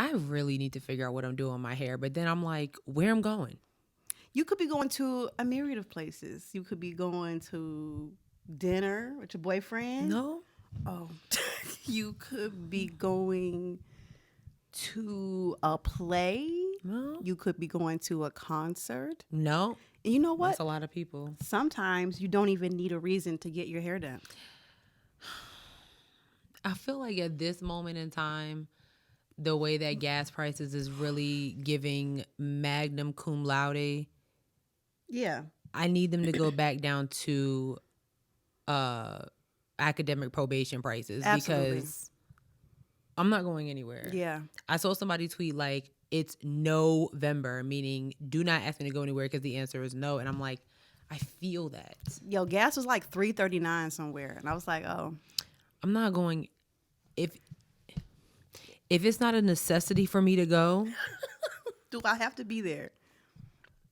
I really need to figure out what I'm doing with my hair. But then I'm like, where I'm going? You could be going to a myriad of places. You could be going to dinner with your boyfriend. No. Oh. You could be going to a play. No. You could be going to a concert. No. And you know what? That's a lot of people. Sometimes you don't even need a reason to get your hair done. I feel like at this moment in time, the way that gas prices is really giving magnum cum laude. Yeah. I need them to go back down to academic probation prices. Absolutely. Because I'm not going anywhere. Yeah. I saw somebody tweet like, it's November, meaning do not ask me to go anywhere because the answer is no. And I'm like, I feel that. Yo, gas was like $3.39 somewhere. And I was like, oh. I'm not going. If it's not a necessity for me to go. Do I have to be there?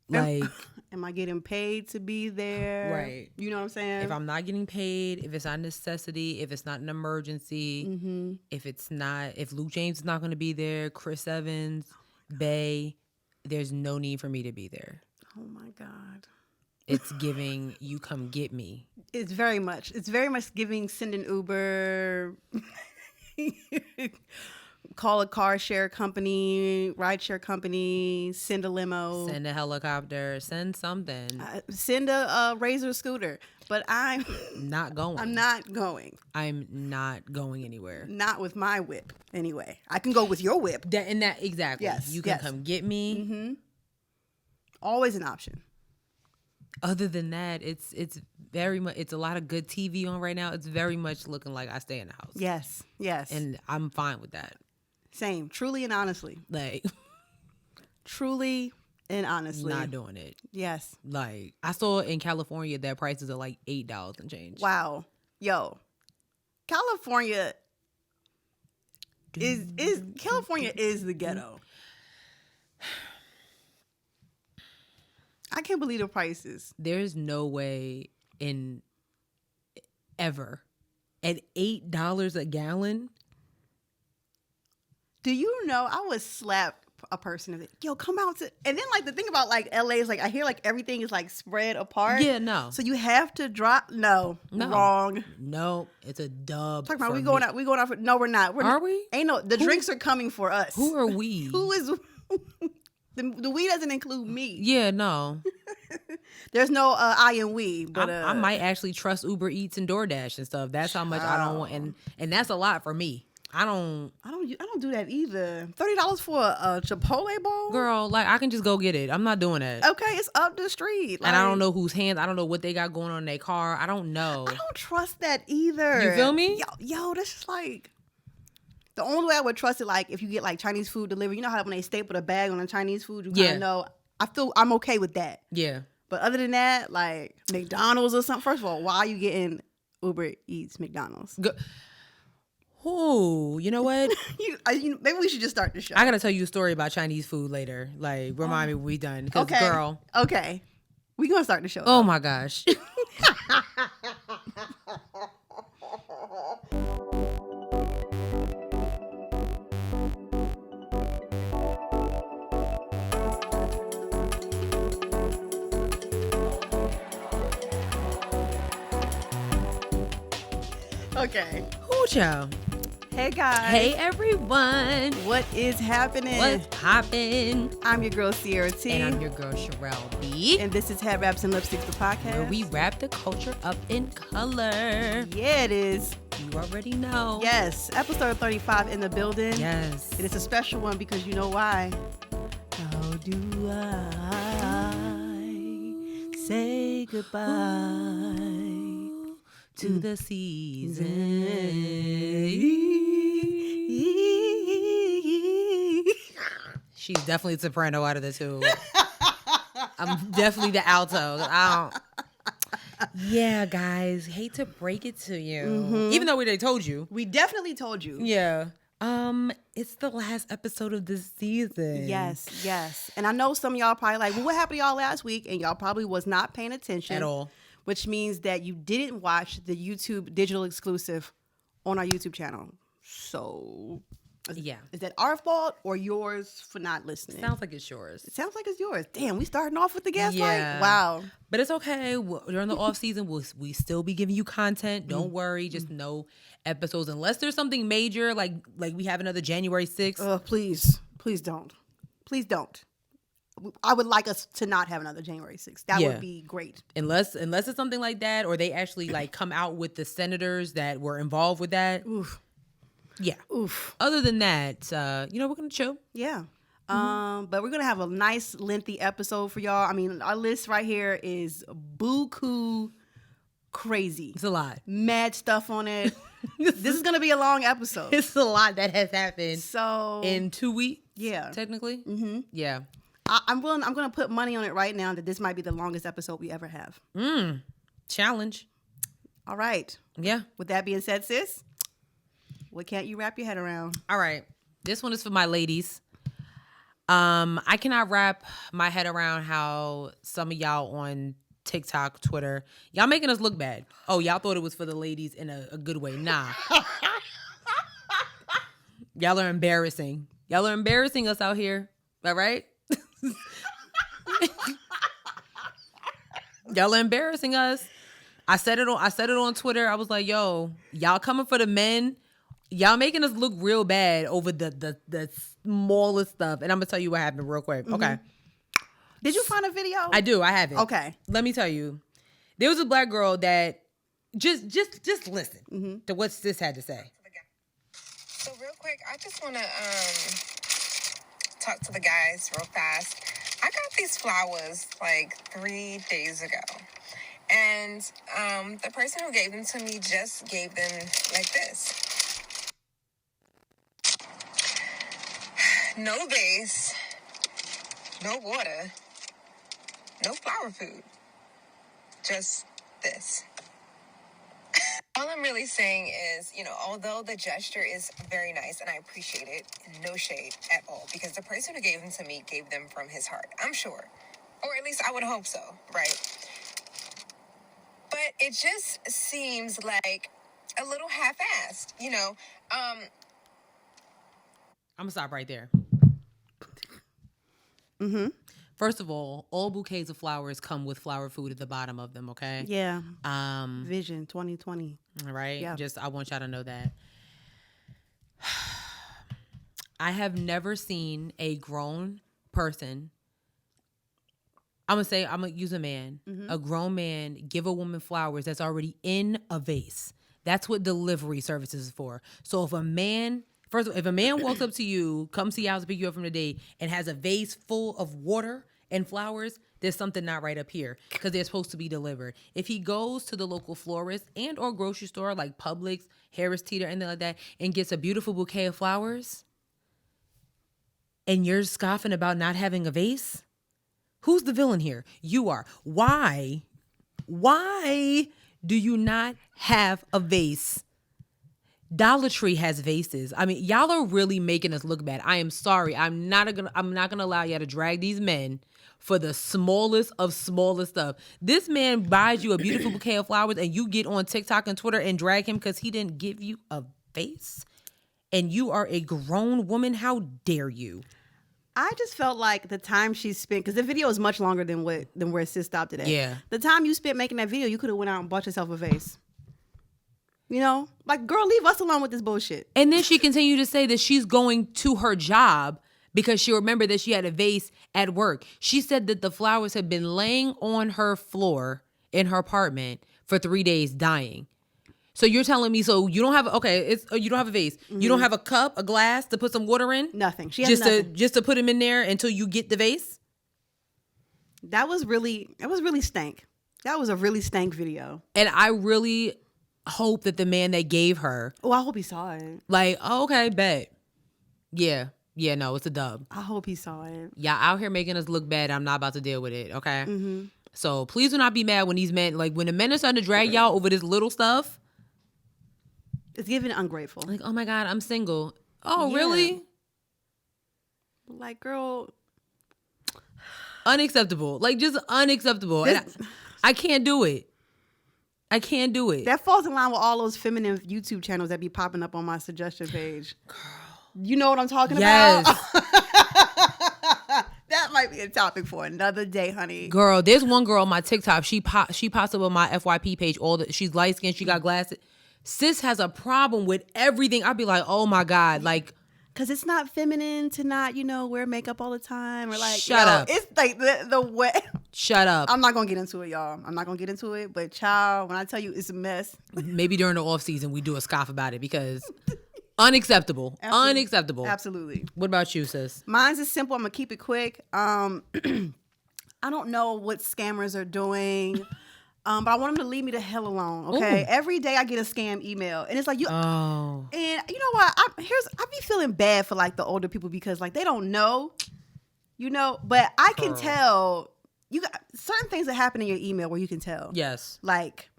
Like, am I getting paid to be there? Right. You know what I'm saying? If I'm not getting paid, if it's not a necessity, if it's not an emergency, mm-hmm. if Luke James is not going to be there, Chris Evans, Bay, there's no need for me to be there. Oh my God. It's giving you come get me. It's very much giving send an Uber, call a car share company, ride share company, send a limo. Send a helicopter, send something. Send a Razor scooter. But I'm not going. I'm not going. I'm not going anywhere. Not with my whip, anyway. I can go with your whip. Exactly. Yes. You can come get me. Mm-hmm. Always an option. Other than that, it's very much, it's a lot of good TV on right now. It's very much looking like I stay in the house. Yes. Yes. And I'm fine with that. Same. Truly and honestly. Like, truly and honestly. Not doing it. Yes. Like, I saw in California that prices are like $8 and change. Wow. Yo. California is the ghetto. I can't believe the prices. There's no way in ever at $8 a gallon. Do you know I would slap a person if yo come out to, and then like the thing about like LA is like I hear like everything is like spread apart. Yeah, no. So you have to drop wrong. No, it's a dub. Talking about we going out for, no, we're not. Are we? Ain't no, the drinks are coming for us. Who are we? Who is the we doesn't include me. Yeah, no. There's no I and we, but I might actually trust Uber Eats and DoorDash and stuff. That's how much I don't want, and that's a lot for me. I don't do that either. $30 for a Chipotle bowl, girl. Like I can just go get it. I'm not doing that. Okay, it's up the street, and I don't know whose hands. I don't know what they got going on in their car. I don't know. I don't trust that either. You feel me? Yo, that's just like the only way I would trust it. Like if you get like Chinese food delivered, you know how when they staple a bag on the Chinese food, you kind of know. I feel I'm okay with that. Yeah. But other than that, like McDonald's or something. First of all, why are you getting Uber Eats McDonald's? Ooh, you know what? Maybe we should just start the show. I gotta tell you a story about Chinese food later. Like, remind me when we done. Okay, girl. Okay, we gonna start the show. Oh my gosh. Okay. Ooh, child. Hey guys. Hey everyone. What is happening? What's poppin'? I'm your girl Sierra T. And I'm your girl Sherelle B. And this is Headwraps and Lipsticks, the podcast. Where we wrap the culture up in color. Yeah, it is. You already know. Yes. Episode 35 in the building. Yes. It is a special one because you know why. How do I say goodbye to the season? She's definitely the soprano out of the two. I'm definitely the alto. Yeah, guys, hate to break it to you. Mm-hmm. Even though we already told you. We definitely told you. Yeah. It's the last episode of this season. Yes. And I know some of y'all probably like, well, what happened to y'all last week? And y'all probably was not paying attention. At all. Which means that you didn't watch the YouTube digital exclusive on our YouTube channel. So Is that our fault or yours for not listening? Sounds like it's yours. It sounds like it's yours. Damn, we starting off with the gaslight? Yeah. Wow. But it's okay. During the off season, we still be giving you content. Don't worry. Just no episodes unless there's something major, like we have another January 6th. Please don't. Please don't. I would like us to not have another January 6th. That would be great. Unless it's something like that, or they actually like come out with the senators that were involved with that. Oof. Yeah. Oof. Other than that, we're gonna chill. Yeah. But we're gonna have a nice lengthy episode for y'all. I mean, our list right here is buku crazy. It's a lot. Mad stuff on it. This is gonna be a long episode. It's a lot that has happened. So in 2 weeks. Yeah. Technically. Mm-hmm. Yeah. I'm gonna put money on it right now that this might be the longest episode we ever have. Challenge. All right. Yeah. With that being said, sis, what can't you wrap your head around? All right. This one is for my ladies. I cannot wrap my head around how some of y'all on TikTok, Twitter, y'all making us look bad. Oh, y'all thought it was for the ladies in a good way. Nah. Y'all are embarrassing. Y'all are embarrassing us out here. All right? Y'all are embarrassing us. I said it on Twitter. I was like, yo, y'all coming for the men. Y'all making us look real bad over the smallest stuff. And I'm gonna tell you what happened real quick. Okay. Did you find a video? I do. I have it. Okay. Let me tell you. There was a black girl that just listen to what sis had to say. So real quick, I just want to talk to the guys real fast. I got these flowers like 3 days ago. And the person who gave them to me just gave them like this. No vase, no water, no flower food. Just this. All I'm really saying is, although the gesture is very nice and I appreciate it, no shade at all, because the person who gave them to me gave them from his heart, I'm sure. Or at least I would hope so, right? But it just seems like a little half-assed, I'm gonna stop right there. First of all bouquets of flowers come with flower food at the bottom of them, okay? Yeah. Vision 2020. All right? Yeah. I want y'all to know that. I have never seen a grown person, I'm gonna use a man, a grown man give a woman flowers that's already in a vase. That's what delivery services is for. So if a man walks up to you, comes to your house to pick you up from the date, and has a vase full of water and flowers, there's something not right up here because they're supposed to be delivered. If he goes to the local florist and or grocery store like Publix, Harris Teeter, anything like that, and gets a beautiful bouquet of flowers, and you're scoffing about not having a vase, who's the villain here? You are. Why do you not have a vase? Dollar Tree has vases. I mean, y'all are really making us look bad. I am sorry. I'm not gonna allow y'all to drag these men for the smallest of smallest stuff. This man buys you a beautiful bouquet of flowers and you get on TikTok and Twitter and drag him because he didn't give you a vase? And you are a grown woman. How dare you? I just felt like the time she spent, because the video is much longer than where sis stopped today. Yeah. The time you spent making that video, you could have went out and bought yourself a vase. Like, girl, leave us alone with this bullshit. And then she continued to say that she's going to her job because she remembered that she had a vase at work. She said that the flowers had been laying on her floor in her apartment for 3 days dying. So you're telling me, so you don't have, you don't have a vase. Mm-hmm. You don't have a cup, a glass to put some water in? Nothing. She has nothing. Just to put them in there until you get the vase? That was really stank. That was a really stank video. And I really hope that the man that gave her. Oh, I hope he saw it. Like, okay, bet. Yeah, no, it's a dub. I hope he saw it. Y'all out here making us look bad. I'm not about to deal with it, okay? Mm-hmm. So please do not be mad when these men, like when the men are starting to drag y'all over this little stuff. It's giving ungrateful. Like, oh my God, I'm single. Oh, yeah. Really? Like, girl. Unacceptable. Like, just unacceptable. And I can't do it. I can't do it. That falls in line with all those feminine YouTube channels that be popping up on my suggestion page. Girl. You know what I'm talking Yes. about? That might be a topic for another day, honey. Girl, there's one girl on my TikTok. She pops up on my FYP page. She's light skinned. She got glasses. Sis has a problem with everything. I'd be like, oh my God, like. Because it's not feminine to not, wear makeup all the time. Or like, Shut up. It's like the way. Shut up. I'm not going to get into it, y'all. I'm not going to get into it. But child, when I tell you it's a mess. Maybe during the off season, we do a scoff about it because unacceptable. Absolutely. Unacceptable. Absolutely. What about you, sis? Mine's is simple. I'm going to keep it quick. I don't know what scammers are doing. But I want them to leave me the hell alone, okay? Ooh. Every day I get a scam email, and it's like and you know what? I be feeling bad for like the older people because like they don't know, But I can tell you got certain things that happen in your email where you can tell. Yes. Like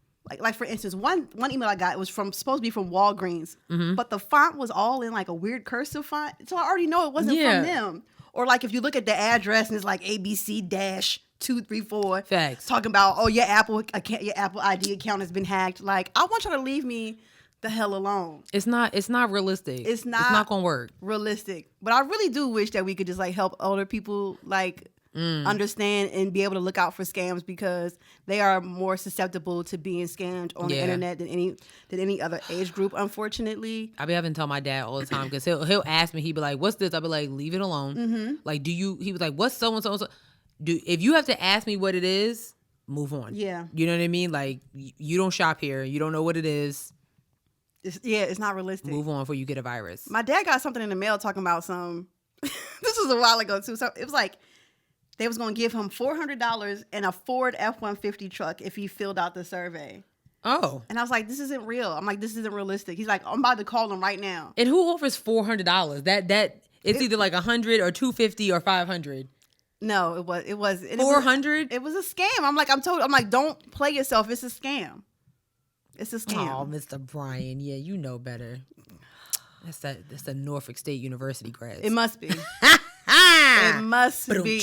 for instance, one email I got was supposed to be from Walgreens, but the font was all in like a weird cursive font, so I already know it wasn't from them. Or like if you look at the address and it's like ABC-234. Facts. Talking about, your Apple ID account has been hacked. Like, I want y'all to leave me the hell alone. It's not realistic. It's not gonna work. Realistic. But I really do wish that we could just like help older people like understand and be able to look out for scams because they are more susceptible to being scammed on the internet than any other age group, unfortunately. I be having to tell my dad all the time because he'll ask me, he'd be like, what's this? I'll be like, leave it alone. Mm-hmm. Like, he was like, what's so-and-so? If you have to ask me what it is, move on. Yeah. You know what I mean? Like, you don't shop here. You don't know what it is. It's not realistic. Move on before you get a virus. My dad got something in the mail talking about this was a while ago too. So it was like, they was going to give him $400 and a Ford F-150 truck if he filled out the survey. Oh. And I was like, this isn't real. I'm like, this isn't realistic. He's like, I'm about to call him right now. And who offers $400? It's either like $100 or $250 or $500. No, it was $400. It was a scam. I'm like, don't play yourself. It's a scam. It's a scam. Oh, Mr. Brian, yeah, you know better. That's the Norfolk State University grads. It must be. It must be.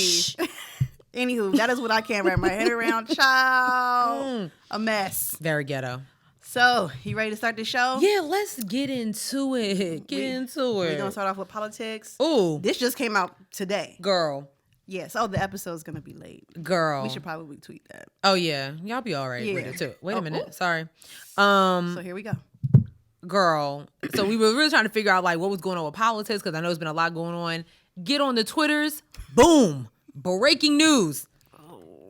Anywho, that is what I can't wrap my head around. Child, a mess. Very ghetto. So, you ready to start the show? Yeah, let's get into it. We're going to start off with politics. Ooh. This just came out today. Girl. Yeah, so the episode's going to be late. Girl. We should probably tweet that. Oh, yeah. Y'all be all right with it, too. Wait a minute. Sorry. So, here we go. Girl. So, we were really trying to figure out, like, what was going on with politics, because I know there's been a lot going on. Get on the Twitters. Boom. Breaking news.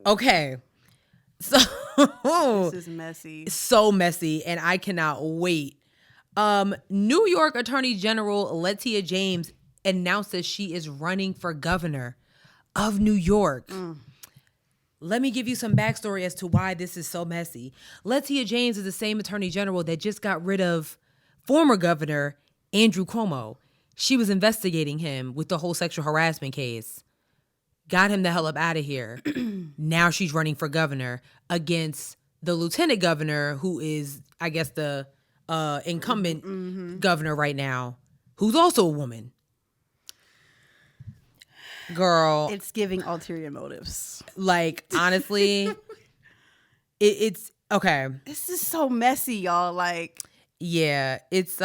Okay. So this is messy. So messy, and I cannot wait. New York Attorney General Letitia James announced that she is running for governor of New York. Let me give you some backstory as to why this is so messy. Letitia James is the same Attorney General that just got rid of former Governor Andrew Cuomo. She was investigating him with the whole sexual harassment case. Got him the hell up out of here. Now she's running for governor against the lieutenant governor, who is, I guess, the incumbent governor right now, who's also a woman. Girl. It's giving ulterior motives. Like, honestly, it's okay. This is so messy, y'all. Like, yeah, it's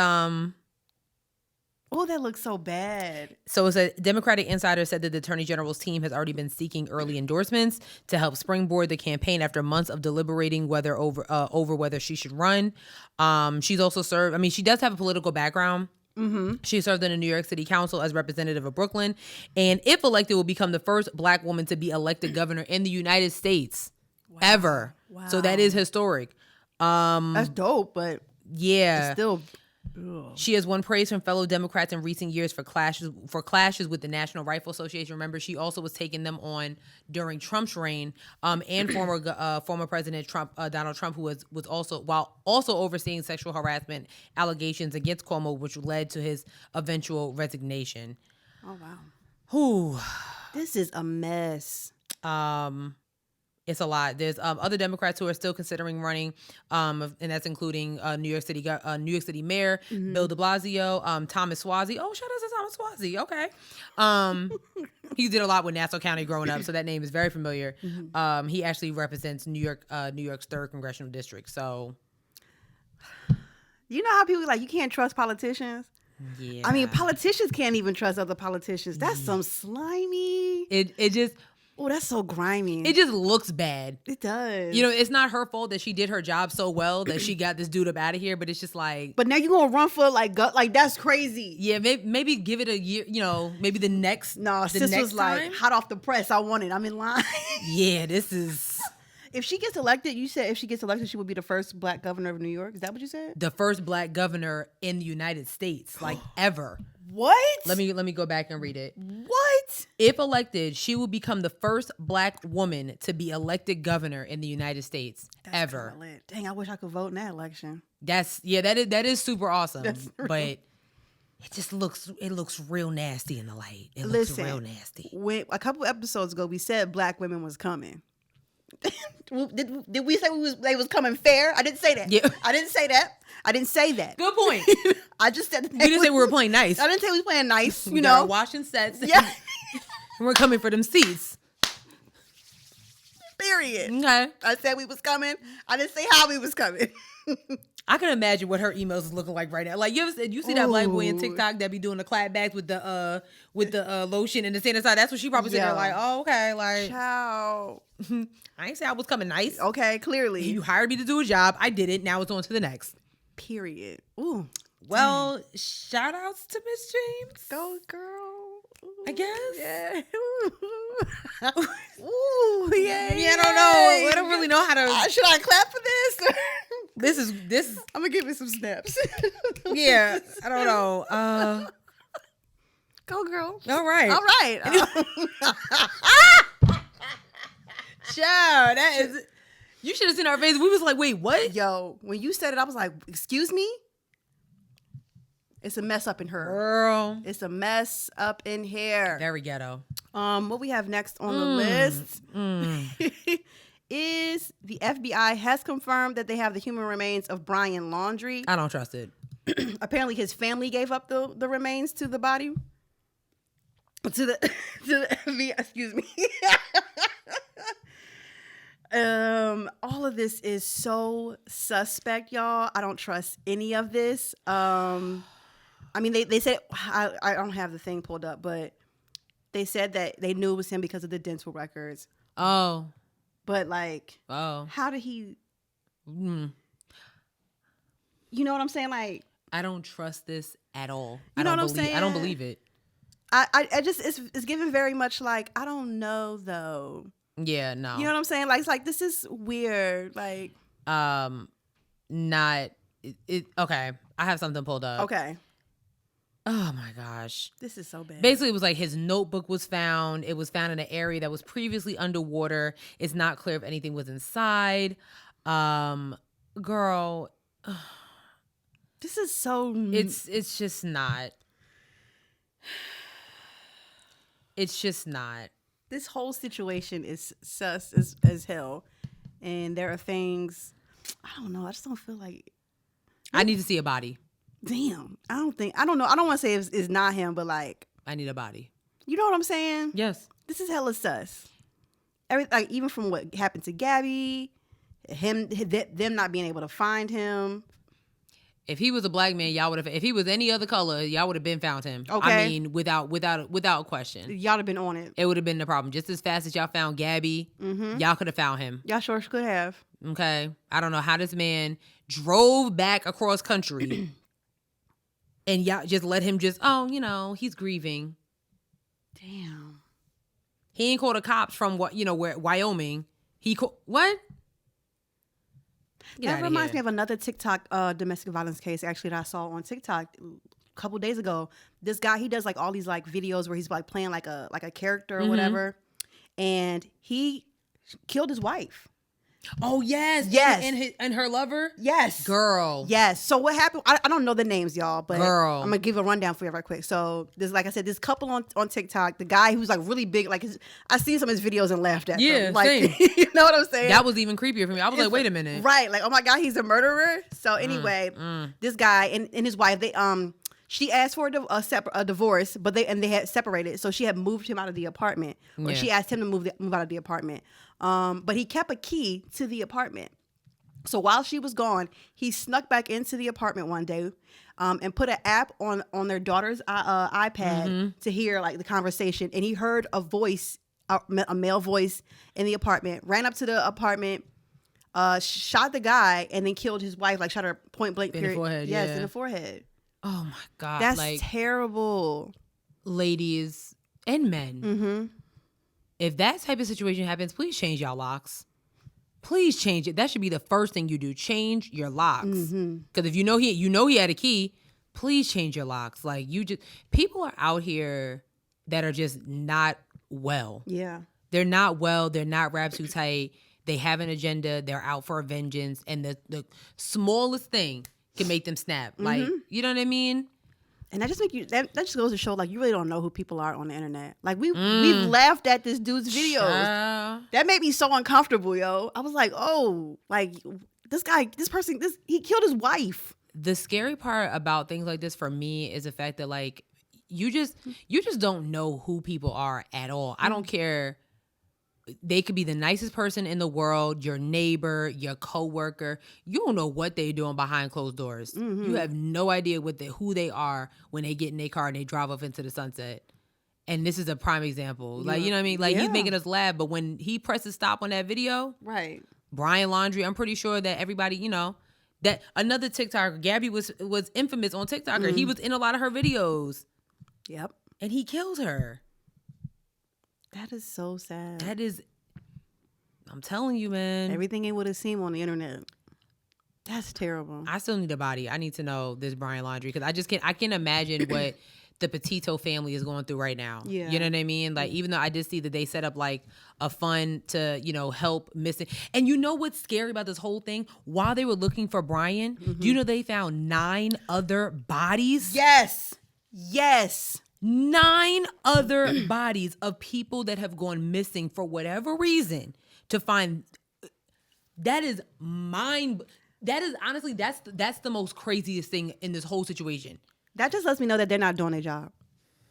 oh, that looks so bad. So it's a Democratic insider said that the Attorney General's team has already been seeking early endorsements to help springboard the campaign after months of deliberating over whether she should run. She's also served. I mean, she does have a political background. Mm-hmm. She served in the New York City Council as representative of Brooklyn, and if elected, will become the first Black woman to be elected governor in the United States ever. Wow. So that is historic. That's dope, but yeah, it's still. Ugh. She has won praise from fellow Democrats in recent years for clashes with the National Rifle Association. Remember, she also was taking them on during Trump's reign, and former President Donald Trump, who was also overseeing sexual harassment allegations against Cuomo, which led to his eventual resignation. Oh wow! Whew. This is a mess. It's a lot. There's other Democrats who are still considering running, and that's including New York City Mayor Bill de Blasio, Thomas Suozzi. Oh, shout out to Thomas Suozzi. Okay, he did a lot with Nassau County growing up, so that name is very familiar. He actually represents New York's 3rd congressional district. So, you know how people like you can't trust politicians. Yeah. I mean, politicians can't even trust other politicians. That's some slimy. It just. Oh, that's so grimy. It just looks bad. It does. You know, it's not her fault that she did her job so well that she got this dude up out of here, but it's just like. But now you're going to run for like that's crazy. Yeah, maybe give it a year, you know, maybe the next. No, sis was like, hot off the press. I want it. I'm in line. Yeah, this is. If she gets elected, you said if she gets elected, she would be the first black governor of New York. Is that what you said? The first black governor in the United States, like ever. What? Let me go back and read it. What? If elected, she will become the first black woman to be elected governor in the United States ever. Lit. Dang, I wish I could vote in that election. That is super awesome. But it just looks real nasty in the light. It looks real nasty. When a couple episodes ago we said black women was coming. Did we say they was coming fair? I didn't say that. Yeah. I didn't say that. Good point. I just said You didn't say we were playing nice. I didn't say we was playing nice. You We know, got our washing sets. yeah. And we're coming for them seats. Period. Okay. I said we was coming. I didn't say how we was coming. I can imagine what her emails is looking like right now. Like you see that black boy in TikTok that be doing the clapbacks with the lotion and the sanitizer. That's what she probably said. Like, oh, okay, like, ciao. I ain't say I was coming nice. Okay, clearly You hired me to do a job. I did it. Now it's on to the next. Period. Ooh. Well, shout outs to Miss James. Go girl. Ooh, I guess. Yeah. Ooh, yeah. Yeah, I don't know. I don't really know how to. Should I clap for this? This is. I'm gonna give it some snaps. Yeah, I don't know. Go girl. All right. All right. Child, that is. You should have seen our face. We was like, wait, what? Yo, when you said it, I was like, excuse me? It's a mess up in her. Girl. It's a mess up in here. Very ghetto. What we have next on the list is the FBI has confirmed that they have the human remains of Brian Laundrie. I don't trust it. Apparently his family gave up the remains to the body. To the FBI, excuse me. All of this is so suspect, y'all. I don't trust any of this. I mean, they said, I don't have the thing pulled up, but they said that they knew it was him because of the dental records. Oh. But like, how did he? You know what I'm saying? Like, I don't trust this at all. You know what I'm saying? I don't believe it. I just it's given very much like, I don't know though. Yeah, no. You know what I'm saying? Like, it's like, this is weird. Like, not it. Okay, I have something pulled up. Okay. Oh my gosh. This is so bad. Basically, it was like his notebook was found. It was found in an area that was previously underwater. It's not clear if anything was inside. Girl. This is so... It's just not. It's just not. This whole situation is sus as hell. And there are things... I don't know. I just don't feel like... I need to see a body. Damn. I don't know. I don't want to say it's not him, but like... I need a body. You know what I'm saying? Yes. This is hella sus. Like, even from what happened to Gabby, them not being able to find him. If he was a black man, y'all would have. If he was any other color, y'all would have been found him. Okay. I mean, without question. Y'all have been on it. It would have been the problem. Just as fast as y'all found Gabby, y'all could have found him. Y'all sure could have. Okay. I don't know how this man drove back across country and y'all just let him he's grieving. Damn. He ain't called the cops from where Wyoming. He called what? That reminds me of another TikTok domestic violence case actually that I saw on TikTok a couple days ago. This guy, he does like all these like videos where he's like playing like a character or whatever, and he killed his wife. Oh yes, yes, and her lover. Yes, girl. Yes. So what happened? I don't know the names, y'all, but girl, I'm gonna give a rundown for you right quick. So this, like I said, this couple on TikTok, the guy who's like really big, like I seen some of his videos and laughed at them. Like, same. You know what I'm saying? That was even creepier for me. I was like, wait a minute, right? Like, oh my god, he's a murderer. So anyway, this guy and his wife, they she asked for a divorce, but they had separated. So she had moved him out of the apartment, or she asked him to move out of the apartment. But he kept a key to the apartment. So while she was gone, he snuck back into the apartment one day. and put an app on their daughter's iPad to hear like the conversation. And he heard a voice, a male voice in the apartment, ran up to the apartment, shot the guy, and then killed his wife, like shot her point blank. In the forehead, yes, yeah. in the forehead. Oh my God. That's like, terrible. ladies and men, if that type of situation happens, please change y'all locks. Please change it. That should be the first thing you do. Change your locks. Because if you know he had a key, please change your locks. Like people are out here that are just not well. Yeah. They're not well. They're not wrapped too tight. They have an agenda. They're out for vengeance. And the smallest thing can make them snap. Like, you know what I mean? And that just that just goes to show, like, you really don't know who people are on the internet. Like, we've laughed at this dude's videos. That made me so uncomfortable, yo. I was like, oh, like, this person, he killed his wife. The scary part about things like this for me is the fact that, like, you just don't know who people are at all. I don't care. They could be the nicest person in the world, your neighbor, your coworker. You don't know what they're doing behind closed doors. You have no idea who they are when they get in their car and they drive off into the sunset. And this is a prime example. Like, you know what I mean? Like, he's making us laugh, but when he presses stop on that video, right? Brian Laundrie, I'm pretty sure that everybody, you know, that another TikToker, Gabby was infamous on TikToker. He was in a lot of her videos. Yep. And he kills her. That is so sad. That is, I'm telling you, man. Everything ain't what it seemed on the internet. That's terrible. I still need a body. I need to know this Brian Laundrie because I can imagine what the Petito family is going through right now. Yeah. You know what I mean? Like, even though I did see that they set up like a fund to, you know, help missing. And you know what's scary about this whole thing? While they were looking for Brian, do you know they found 9 other bodies? Yes. 9 other bodies of people that have gone missing for whatever reason to find. That is honestly, that's the most craziest thing in this whole situation. That just lets me know that they're not doing their job.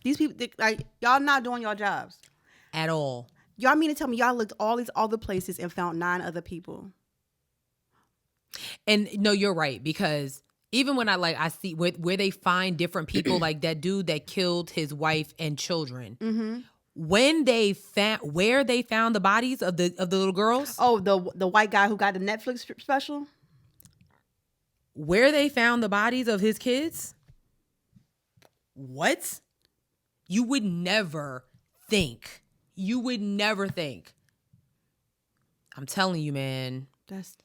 These people, like, y'all not doing your jobs. At all. Y'all mean to tell me y'all looked all these other places and found 9 other people? And no, you're right, because even when I see where they find different people, like that dude that killed his wife and children. When they found where they found the bodies of the little girls. Oh, the white guy who got the Netflix special. Where they found the bodies of his kids. What? You would never think. I'm telling you, man. That's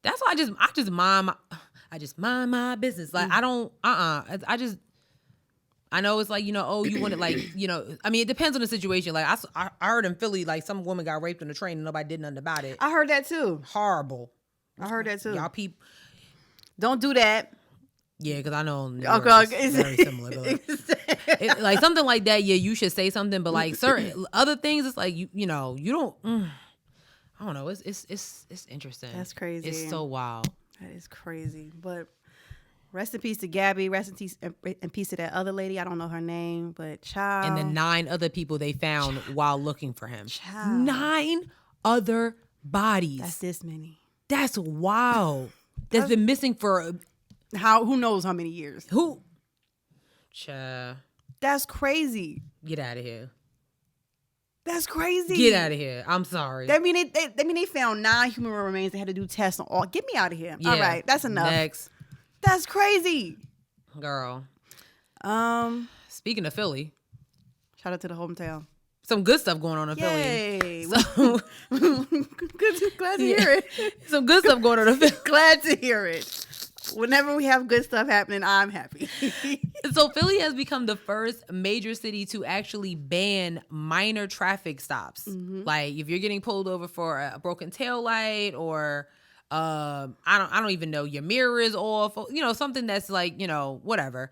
why I just mind my business. Like, I don't, I know it's like, you know, oh, you want to, like, you know, I mean, it depends on the situation. Like, I heard in Philly, like, some woman got raped on the train and nobody did nothing about it. I heard that too. Horrible. I heard that too. Y'all people. Don't do that. Yeah, because I know it's very similar. But like, something like that, yeah, you should say something. But like certain other things, it's like, you know, you don't, I don't know. It's interesting. That's crazy. It's so wild. That is crazy. But rest in peace to Gabby. Rest in peace to that other lady. I don't know her name, but child. And the 9 other people they found while looking for him. Child. 9 other bodies. That's this many. That's wild. That's been missing for who knows how many years. Who? Child. That's crazy. Get out of here. That's crazy. Get out of here. I'm sorry. That mean they found 9 human remains. They had to do tests on all. Get me out of here. Yeah. All right, that's enough. Next. That's crazy. Girl. Speaking of Philly. Shout out to the hometown. Some good stuff going on in Philly. So glad to hear it. Some good stuff going on in Philly. Glad to hear it. Whenever we have good stuff happening, I'm happy. So Philly has become the first major city to actually ban minor traffic stops. Like, if you're getting pulled over for a broken taillight or I don't even know, your mirror is off, you know, something that's like, you know, whatever.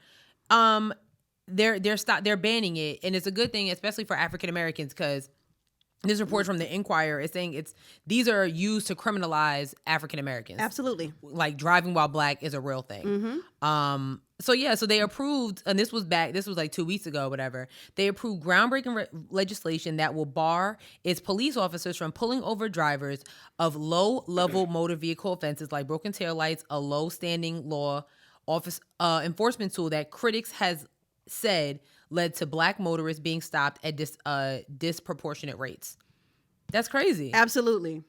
They're banning it, and it's a good thing, especially for African Americans, because this report from the Inquirer is saying these are used to criminalize African Americans. Absolutely. Like, driving while black is a real thing. So they approved, and this was like 2 weeks ago, whatever. They approved groundbreaking legislation that will bar its police officers from pulling over drivers of low-level motor vehicle offenses like broken taillights, a low-standing law enforcement tool that critics has said led to black motorists being stopped at disproportionate rates. That's crazy. Absolutely.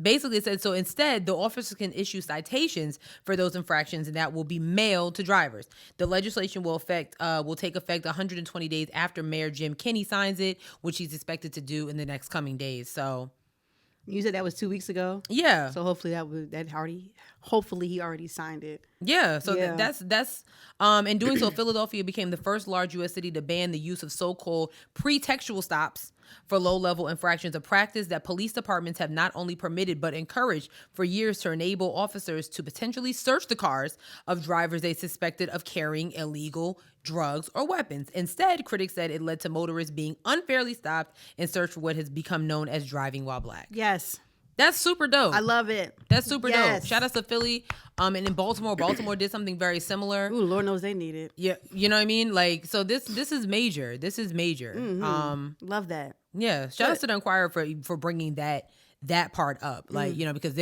Basically, it said, so instead, the officers can issue citations for those infractions, and that will be mailed to drivers. The legislation will take effect 120 days after Mayor Jim Kenney signs it, which he's expected to do in the next coming days. So, you said that was 2 weeks ago. Yeah. So hopefully he already signed it. Yeah. So that's in doing so, Philadelphia became the first large U.S. city to ban the use of so-called pretextual stops for low-level infractions, a practice that police departments have not only permitted but encouraged for years to enable officers to potentially search the cars of drivers they suspected of carrying illegal drugs or weapons. Instead, critics said it led to motorists being unfairly stopped and searched for what has become known as driving while black. Yes. That's super dope. I love it. That's super dope. Shout out to Philly. And in Baltimore did something very similar. Ooh, Lord knows they need it. Yeah, you know what I mean? Like, so this is major. This is major. Mm-hmm. Love that. Yeah. Shout out to the Inquirer for bringing that part up. Like, you know, because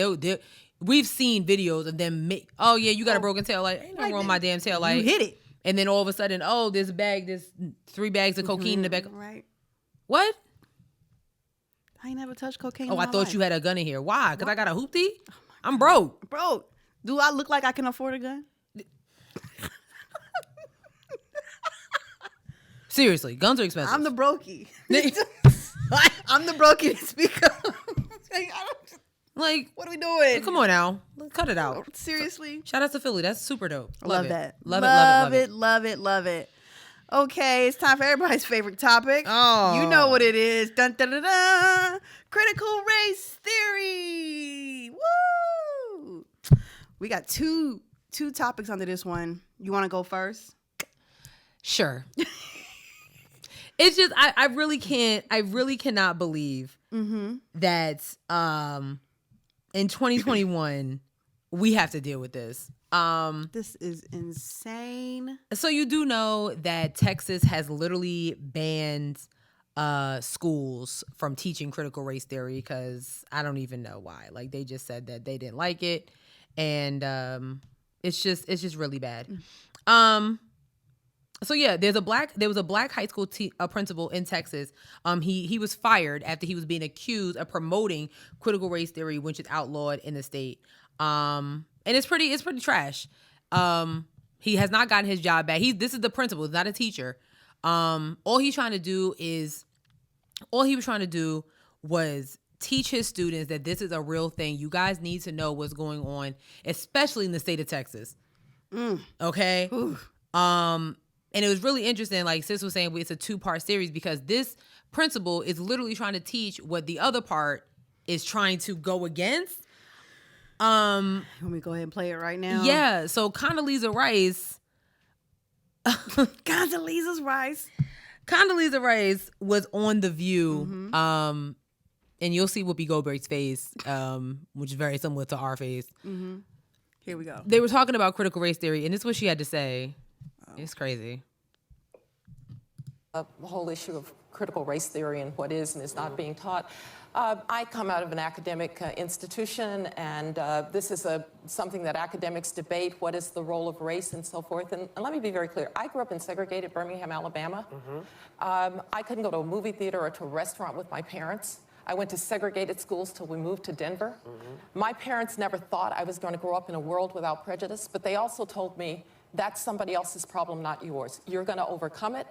we've seen videos of them you got a broken tail light. Ain't nothing wrong with my damn tail light. You hit it. And then all of a sudden, there's 3 bags of cocaine in the back. Right. What? I ain't never touched cocaine. Oh, I thought life. You had a gun in here. Why? Because I got a hoopty? I'm broke. Bro, do I look like I can afford a gun? Seriously, guns are expensive. I'm the brokey. I'm the brokey to speak up. Like, what are we doing? Come on now. Cut it out. Seriously? Shout out to Philly. That's super dope. Love that. Love it. Okay, it's time for everybody's favorite topic. Oh. You know what it is. Dun, dun, dun, dun. Critical race theory. Woo! We got two topics under this one. You want to go first? Sure. It's just I really cannot believe that in 2021 we have to deal with this. This is insane. So you do know that Texas has literally banned schools from teaching critical race theory because I don't even know why. Like, they just said that they didn't like it, and it's just really bad. So yeah, there was a black high school principal in Texas. He was fired after he was being accused of promoting critical race theory, which is outlawed in the state. And it's pretty trash. He has not gotten his job back. This is the principal, not a teacher. All he was trying to do was teach his students that this is a real thing. You guys need to know what's going on, especially in the state of Texas. Okay. And it was really interesting. Like Sis was saying, it's a 2-part series because this principal is literally trying to teach what the other part is trying to go against. Let me go ahead and play it right now. Yeah. So Condoleeza Rice. Condoleeza Rice was on The View. And you'll see Whoopi Goldberg's face, which is very similar to our face. Here we go. They were talking about critical race theory, and this is what she had to say. It's crazy. The whole issue of critical race theory and what is and is not being taught. I come out of an academic institution, and this is something that academics debate, what is the role of race and so forth. And let me be very clear. I grew up in segregated Birmingham, Alabama. I couldn't go to a movie theater or to a restaurant with my parents. I went to segregated schools till we moved to Denver. My parents never thought I was going to grow up in a world without prejudice, but they also told me that's somebody else's problem, not yours. You're going to overcome it,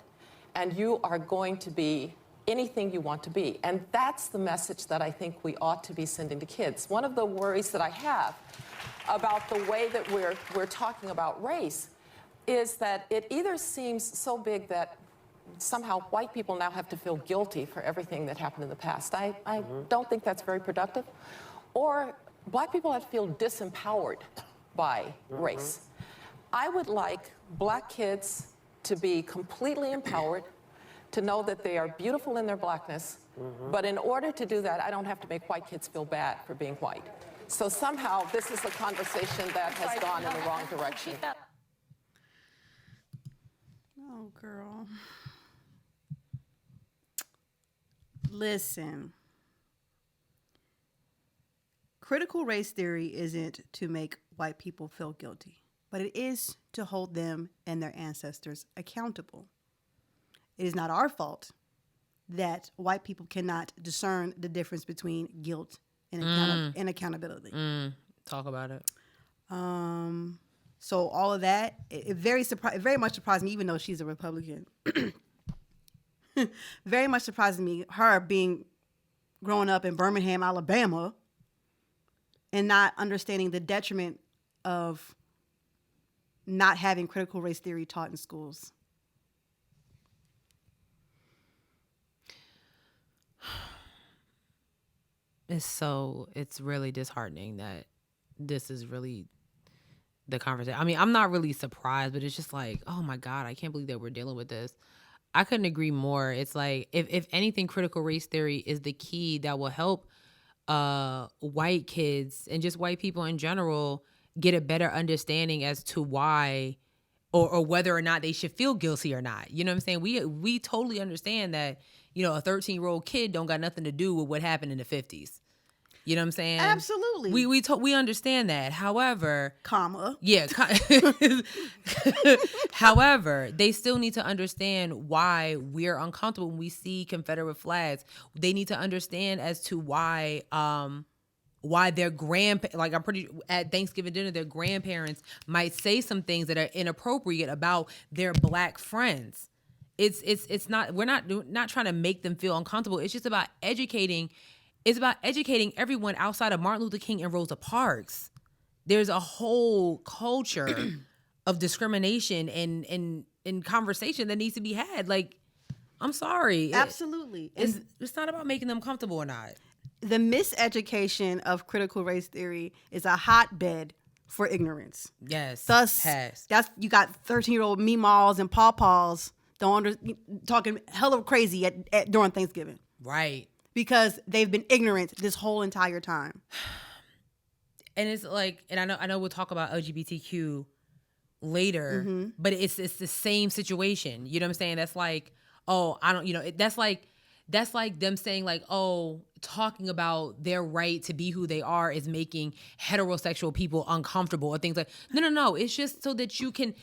and you are going to be anything you want to be. And that's the message that I think we ought to be sending to kids. One of the worries that I have about the way that we're talking about race is that it either seems so big that somehow white people now have to feel guilty for everything that happened in the past. I don't think that's very productive. Or black people have to feel disempowered by race. I would like black kids to be completely empowered, to know that they are beautiful in their blackness, but in order to do that, I don't have to make white kids feel bad for being white. So somehow this is a conversation that has gone in the wrong direction. Oh, girl. Listen. Critical race theory isn't to make white people feel guilty. but it is to hold them and their ancestors accountable. It is not our fault that white people cannot discern the difference between guilt and accountability. Talk about it. So all of that, it very much surprised me, even though she's a Republican. Very much surprised me, her growing up in Birmingham, Alabama, and not understanding the detriment of not having critical race theory taught in schools. It's really disheartening that this is really the conversation. I mean, I'm not really surprised, but it's just like, oh my God, I can't believe that we're dealing with this. I couldn't agree more. It's like, if anything, critical race theory is the key that will help white kids and just white people in general get a better understanding as to why or whether or not they should feel guilty or not. You know what I'm saying? We totally understand that, you know, a 13-year-old kid don't got nothing to do with what happened in the 50s. You know what I'm saying? Absolutely. We understand that. However, however, they still need to understand why we're uncomfortable when we see Confederate flags. They need to understand as to why their like I'm pretty at Thanksgiving dinner, their grandparents might say some things that are inappropriate about their black friends. It's not, we're not trying to make them feel uncomfortable. It's just about educating. It's about educating everyone outside of Martin Luther King and Rosa Parks. There's a whole culture of discrimination and conversation that needs to be had. Like, I'm sorry. Absolutely. It's not about making them comfortable or not. The miseducation of critical race theory is a hotbed for ignorance. Yes. Thus, you got 13-year-old meemaws and pawpaws talking hella crazy during Thanksgiving. Right. Because they've been ignorant this whole entire time. And it's like, and I know we'll talk about LGBTQ later, but it's the same situation. You know what I'm saying? That's like, oh, I don't, you know, that's like them saying like, oh, talking about their right to be who they are is making heterosexual people uncomfortable or things like, no. It's just so that you can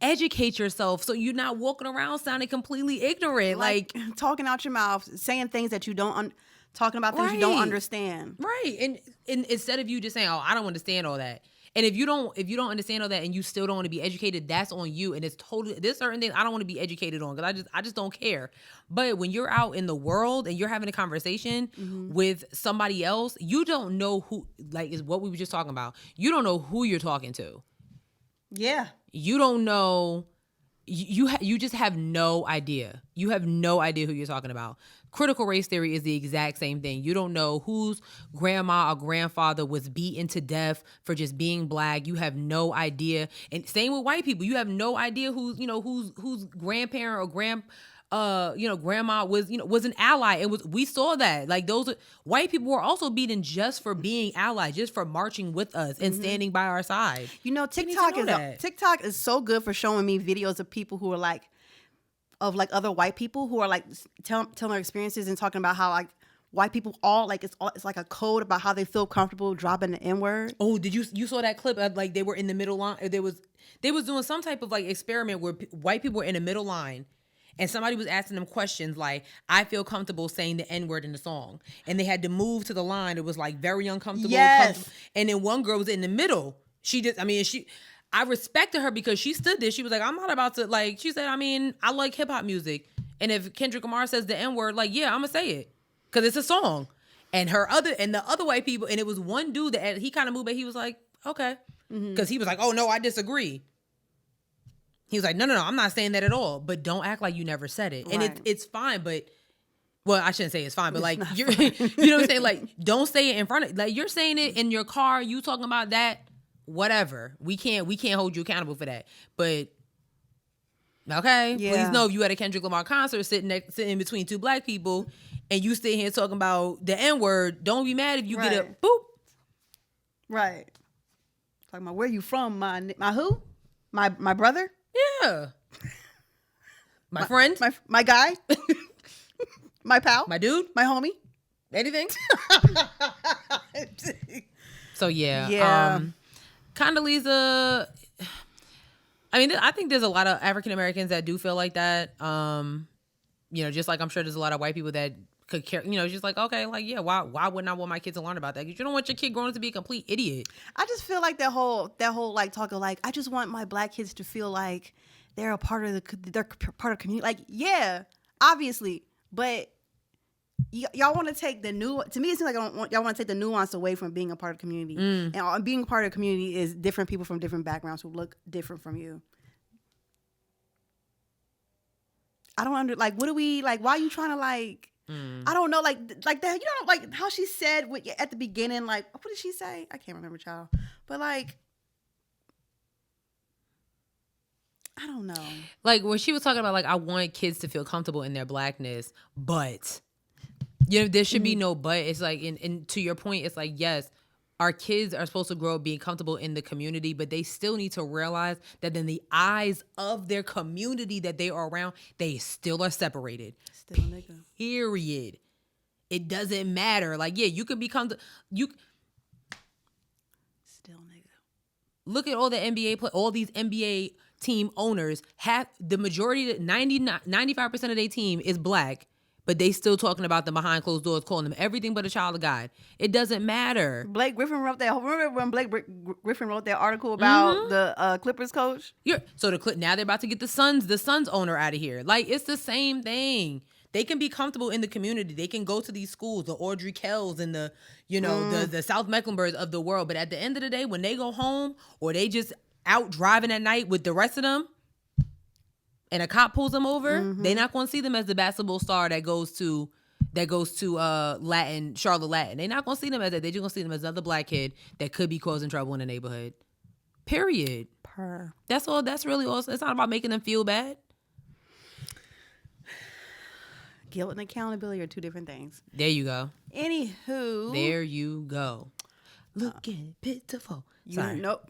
educate yourself so you're not walking around sounding completely ignorant. Like talking out your mouth, saying things that you don't, talking about things you don't understand. Right. And instead of you just saying, oh, I don't understand all that. And if you don't understand all that and you still don't want to be educated, that's on you. And it's totally, there's certain things I don't want to be educated on because I just don't care. But when you're out in the world and you're having a conversation with somebody else, you don't know who, like is what we were just talking about. You don't know who you're talking to. Yeah. You don't know. You just have no idea. You have no idea who you're talking about. Critical race theory is the exact same thing. You don't know whose grandma or grandfather was beaten to death for just being black. You have no idea. And same with white people. You have no idea whose grandparent or grandma was an ally. We saw that. Like white people were also beaten just for being allies, just for marching with us and standing by our side. You know, TikTok is so good for showing me videos of people who are like, of like other white people who are like telling their experiences and talking about how like white people it's like a code about how they feel comfortable dropping the N-word. Oh, did you saw that clip of like they were in the middle line? They was doing some type of like experiment where white people were in the middle line. And somebody was asking them questions like, I feel comfortable saying the N-word in the song. And they had to move to the line. It was like very uncomfortable. Yes. And then one girl was in the middle. I respected her because she stood there. She was like, I'm not about to, like, she said, I mean, I like hip hop music. And if Kendrick Lamar says the N-word, like, yeah, I'm going to say it. Because it's a song. And the other white people, and it was one dude that he kind of moved, but he was like, okay. Because he was like, oh, no, I disagree. He was like, no, I'm not saying that at all. But don't act like you never said it. Right. And it's fine, but, well, I shouldn't say it's fine, but like, you know what I'm saying? Like, don't say it in front of, like, you're saying it in your car, you talking about that, whatever. We can't hold you accountable for that. But, okay, please know if you at a Kendrick Lamar concert sitting in between two black people and you sit here talking about the N-word, don't be mad if you get a boop. Right. Talking about where you from, my who? My brother? Yeah. My friend? My guy? My pal? My dude? My homie? Anything? So yeah. Condoleeza, I mean, I think there's a lot of African Americans that do feel like that. You know, just like I'm sure there's a lot of white people that could care, you know, just like, okay, like, yeah, why wouldn't I want my kids to learn about that? Because you don't want your kid growing up to be a complete idiot. I just feel like that whole like talk of like, I just want my black kids to feel like they're a part of they're part of community. Like, yeah, obviously, but y'all want to take the to me it seems like y'all want to take the nuance away from being a part of the community. And being a part of the community is different people from different backgrounds who look different from you. I don't like, what do we like, why are you trying to like, I don't know, like that, you know, like how she said at the beginning, like, what did she say? I can't remember, child, but like, I don't know, like when she was talking about like, I want kids to feel comfortable in their blackness, but you know, there should be no but. It's like, and to your point, it's like, yes, our kids are supposed to grow up being comfortable in the community, but they still need to realize that in the eyes of their community that they are around, they still are separated. still a nigga. Period. It doesn't matter. Like, yeah, you could become Still nigga. Look at all the NBA all these NBA team owners have the majority, 95% of their team is black. But they still talking about them behind closed doors, calling them everything but a child of God. It doesn't matter. Blake Griffin wrote that. Remember when Blake Griffin wrote that article about the Clippers coach? Yeah. So now they're about to get the Suns owner out of here. Like, it's the same thing. They can be comfortable in the community. They can go to these schools, the Audrey Kells and the, you know, the South Mecklenburgs of the world. But at the end of the day, when they go home or they just out driving at night with the rest of them, and a cop pulls them over, they're not going to see them as the basketball star that goes to Charlotte Latin. They're not going to see them as that. They're just going to see them as another black kid that could be causing trouble in the neighborhood. Period. That's all. That's really all. It's not about making them feel bad. Guilt and accountability are two different things. There you go. Anywho. There you go. Looking pitiful. Sorry. Nope.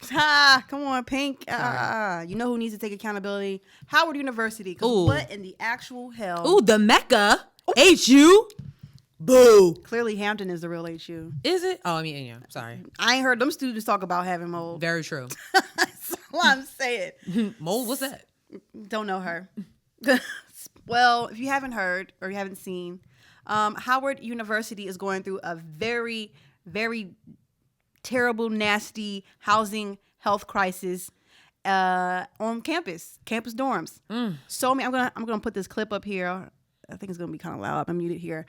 Come on, Pink. You know who needs to take accountability? Howard University. Because what in the actual hell? Ooh, the Mecca. HU. Boo. Clearly, Hampton is the real HU. Is it? Oh, I mean, yeah. Sorry. I ain't heard them students talk about having mold. Very true. That's all I'm saying. Mold? What's that? Don't know her. Well, if you haven't heard or you haven't seen, Howard University is going through a very, very terrible, nasty housing health crisis on campus dorms. So I'm gonna put this clip up here. I think it's gonna be kind of loud. I'm muted here.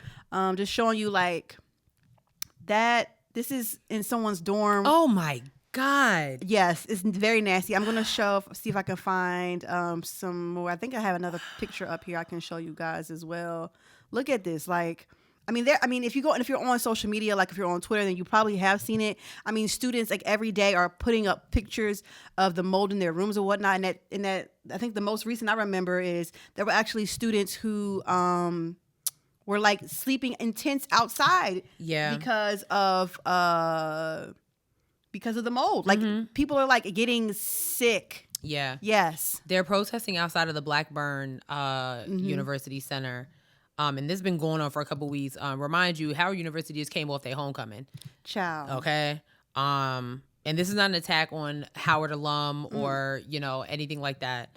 Just showing you like that. This is in someone's dorm. Oh my God. Yes, it's very nasty. I'm gonna see if I can find some more. I think I have another picture up here I can show you guys as well. Look at this. Like, I mean, if you're on social media, like if you're on Twitter, then you probably have seen it. I mean, students like every day are putting up pictures of the mold in their rooms or whatnot. And that I think the most recent I remember is there were actually students who were like sleeping in tents outside. Yeah. Because of the mold. Like people are like getting sick. Yeah. Yes. They're protesting outside of the Blackburn University Center. And this has been going on for a couple weeks. Remind you, Howard University just came off their homecoming. Child. Okay. And this is not an attack on Howard alum or, you know, anything like that.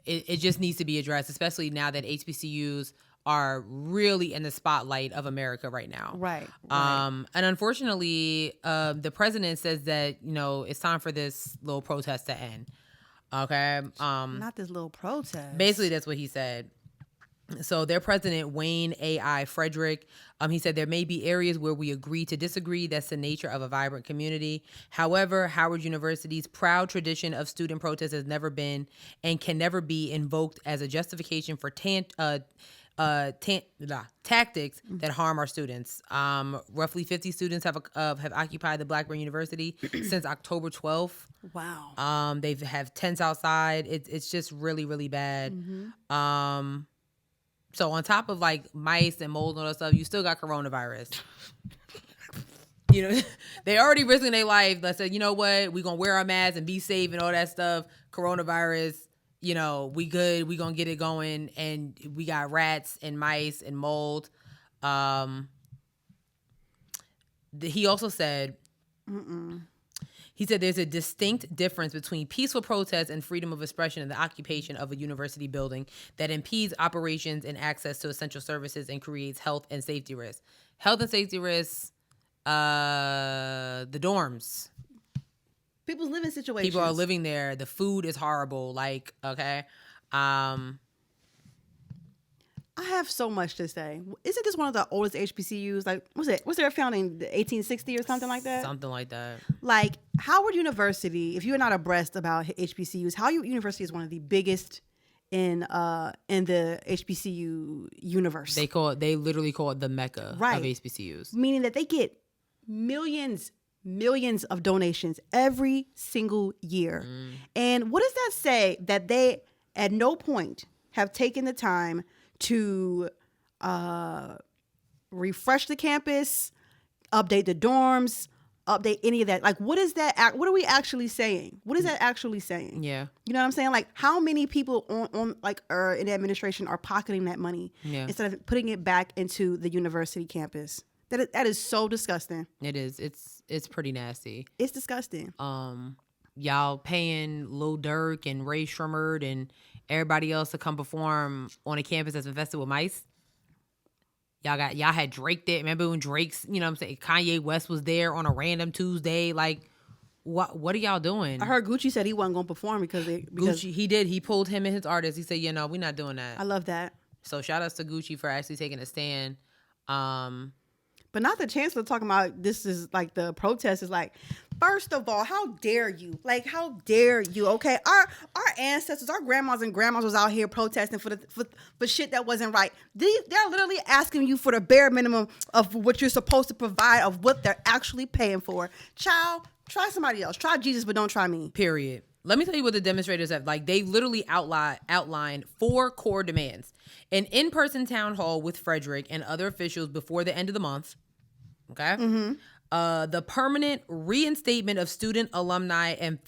It just needs to be addressed, especially now that HBCUs are really in the spotlight of America right now. Right. And unfortunately, the president says that, you know, it's time for this little protest to end. Okay. Not this little protest. Basically, that's what he said. So their president, Wayne A.I. Frederick, he said there may be areas where we agree to disagree. That's the nature of a vibrant community. However, Howard University's proud tradition of student protest has never been and can never be invoked as a justification for tactics that harm our students. Roughly 50 students have occupied the Blackburn University since October 12th. Wow. They have tents outside. It's just really, really bad. So on top of like mice and mold and all that stuff, you still got coronavirus. You know, they already risking their life. They said, you know what, we're going to wear our masks and be safe and all that stuff. Coronavirus, you know, we good. We going to get it going. And we got rats and mice and mold. He also said, He said there's a distinct difference between peaceful protest and freedom of expression in the occupation of a university building that impedes operations and access to essential services and creates health and safety risks. Health and safety risks, the dorms. People's living situations. People are living there. The food is horrible. Like, okay. I have so much to say. Isn't this one of the oldest HBCUs? Like, was there founded in 1860 or something like that? Something like that. Like, Howard University, if you're not abreast about HBCUs, Howard University is one of the biggest in the HBCU universe. They literally call it the Mecca of HBCUs. Meaning that they get millions of donations every single year. And what does that say? That they at no point have taken the time to refresh the campus, update the dorms, update any of that. Like, what is that? What are we actually saying? What is that actually saying? Yeah. You know what I'm saying? Like, how many people on in the administration are pocketing that money instead of putting it back into the university campus? That is so disgusting. It is. It's pretty nasty. It's disgusting. Y'all paying Lil Durk and Ray Shremmerd and everybody else to come perform on a campus that's infested with mice. Y'all had Drake there. Remember when Drake's, you know what I'm saying, Kanye West was there on a random Tuesday? Like, what are y'all doing? I heard Gucci said he wasn't going to perform because Gucci, he did. He pulled him and his artists. He said, we're not doing that. I love that. So shout outs to Gucci for actually taking a stand. But not the chancellor talking about this is like the protest is like, first of all, how dare you? Like, how dare you? Okay, our ancestors, our grandmas and grandmas was out here protesting for shit that wasn't right. They're literally asking you for the bare minimum of what you're supposed to provide, of what they're actually paying for. Child, try somebody else. Try Jesus, but don't try me. Period. Let me tell you what the demonstrators have. Like, they literally outlined 4 core demands: an in-person town hall with Frederick and other officials before the end of the month. Okay. Mm-hmm. The permanent reinstatement of student, alumni, and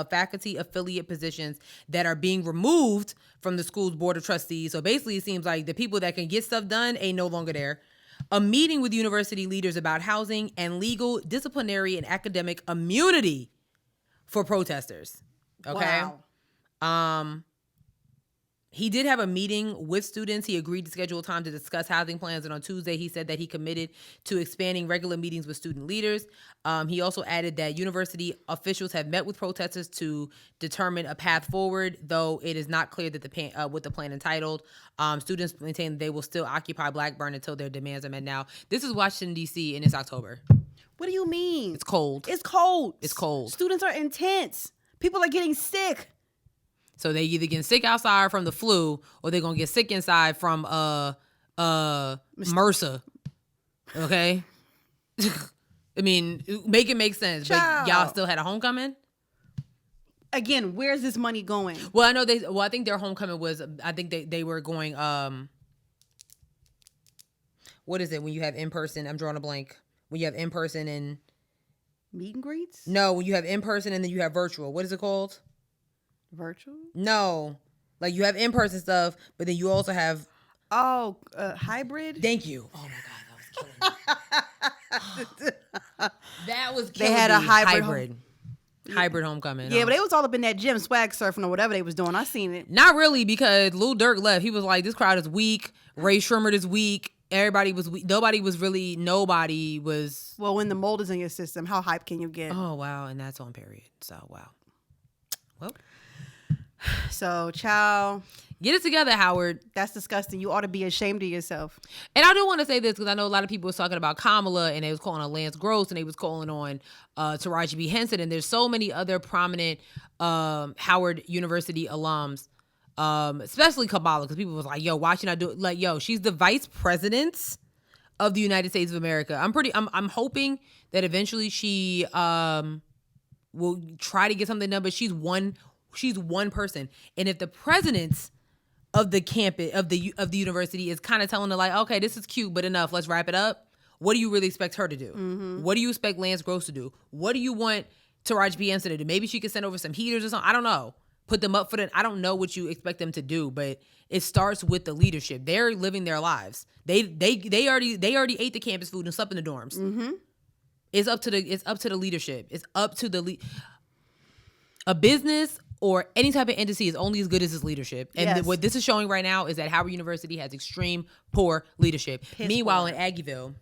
faculty affiliate positions that are being removed from the school's board of trustees. So basically, it seems like the people that can get stuff done ain't no longer there. A meeting with university leaders about housing and legal, disciplinary, and academic immunity for protesters. Okay. Wow. He did have a meeting with students. He agreed to schedule time to discuss housing plans. And on Tuesday, he said that he committed to expanding regular meetings with student leaders. He also added that university officials have met with protesters to determine a path forward, though it is not clear that what the plan entitled. Students maintain that they will still occupy Blackburn until their demands are met. Now, this is Washington, D.C., and it's October. What do you mean? It's cold. It's cold. It's cold. Students are intense. People are getting sick. So they either getting sick outside from the flu, or they're gonna get sick inside from MRSA. Okay, I mean, make it make sense. Child. But y'all still had a homecoming. Again, where's this money going? Well, I know I think their homecoming was. I think they were going. What is it when you have in person? I'm drawing a blank. When you have in person and meet and greets. No, when you have in person and then you have virtual. What is it called? Virtual? No. Like, you have in-person stuff, but then you also have... hybrid? Thank you. Oh, my God. That was killing me. That was killing me. They had a hybrid homecoming. Yeah, but they was all up in that gym swag surfing or whatever they was doing. I seen it. Not really, because Lil Durk left. He was like, this crowd is weak. Ray Shremmerd is weak. Everybody was weak. Nobody was... Well, when the mold is in your system, how hype can you get? Oh, wow. And that's on period. So, wow. Well... So, child, get it together, Howard. That's disgusting. You ought to be ashamed of yourself. And I do want to say this because I know a lot of people was talking about Kamala and they was calling on Lance Gross and they was calling on Taraji B. Henson, and there's so many other prominent Howard University alums, especially Kamala, because people was like, "Yo, why should I do it?" Like, yo, she's the vice president of the United States of America. I'm hoping that eventually she will try to get something done, but she's one person, and if the presidents of the campus of the university is kind of telling her like, okay, this is cute, but enough, let's wrap it up. What do you really expect her to do? Mm-hmm. What do you expect Lance Gross to do? What do you want Taraji P. Henson to do? Maybe she could send over some heaters or something. I don't know. Put them up for I don't know what you expect them to do, but it starts with the leadership. They're living their lives. They already ate the campus food and slept in the dorms. Mm-hmm. It's up to the leadership. It's up to a business or any type of entity is only as good as its leadership. And what this is showing right now is that Howard University has extreme poor leadership. Meanwhile, in Aggieville,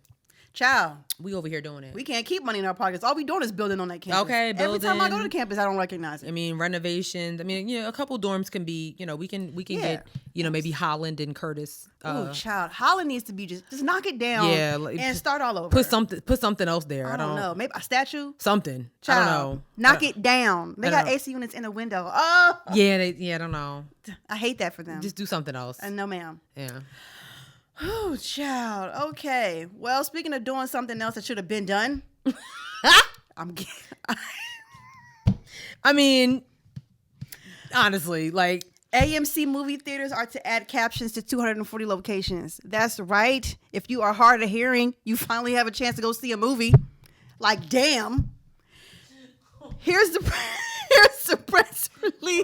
child, we over here doing it. We can't keep money in our pockets. All we doing is building on that campus. Okay, building. Every time I go to the campus, I don't recognize it. I mean, renovations. I mean, a couple dorms can be, we can get, maybe Holland and Curtis. Oh, child, Holland needs to be just knock it down. And start all over. Put something else there. I don't know. Maybe a statue. Something. Child, I don't know. Knock it down. They got AC units in the window. Oh. Yeah. I don't know. I hate that for them. Just do something else. No, ma'am. Yeah. Oh, child. Okay. Well, speaking of doing something else that should have been done, I mean, honestly, like AMC movie theaters are to add captions to 240 locations. That's right. If you are hard of hearing, you finally have a chance to go see a movie. Like, damn. Here's the press release.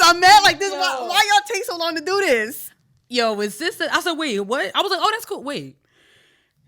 I'm mad like this. Why y'all take so long to do this? Yo, is this? I said, wait, what? I was like, oh, that's cool. Wait.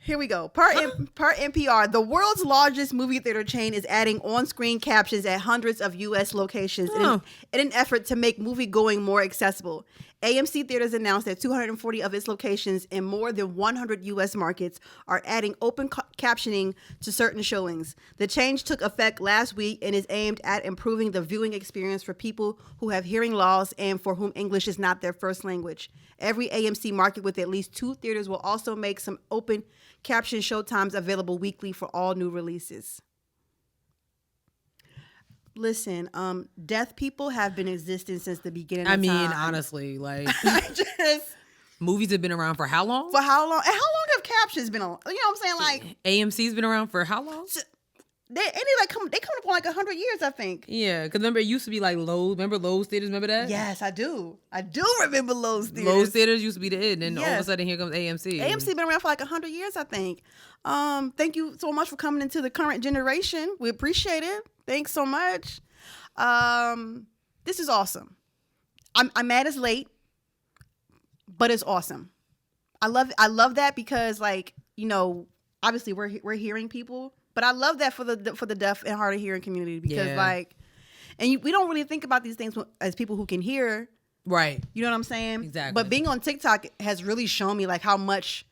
Here we go. Per NPR, the world's largest movie theater chain is adding on-screen captions at hundreds of U.S. locations in an effort to make movie-going more accessible. AMC Theaters announced that 240 of its locations in more than 100 U.S. markets are adding open captioning to certain showings. The change took effect last week and is aimed at improving the viewing experience for people who have hearing loss and for whom English is not their first language. Every AMC market with at least 2 theaters will also make some open caption showtimes available weekly for all new releases. Listen, deaf people have been existing since the beginning of time. Honestly, like movies have been around for how long? For how long? And how long have captions been on? You know what I'm saying? Like AMC's been around for how long? They come up on like 100 years, I think. Yeah, because remember it used to be like Lowe's. Remember Lowe's theaters? Remember that? Yes, I do. I do remember Lowe's theaters. Lowe's theaters used to be the it, and then all of a sudden here comes AMC. AMC been around for like 100 years, I think. Thank you so much for coming into the current generation. We appreciate it. Thanks so much. This is awesome. I'm mad it's late, but it's awesome. I love that because obviously we're hearing people. But I love that for the deaf and hard of hearing community because we don't really think about these things as people who can hear. Right. You know what I'm saying? Exactly. But being on TikTok has really shown me like how much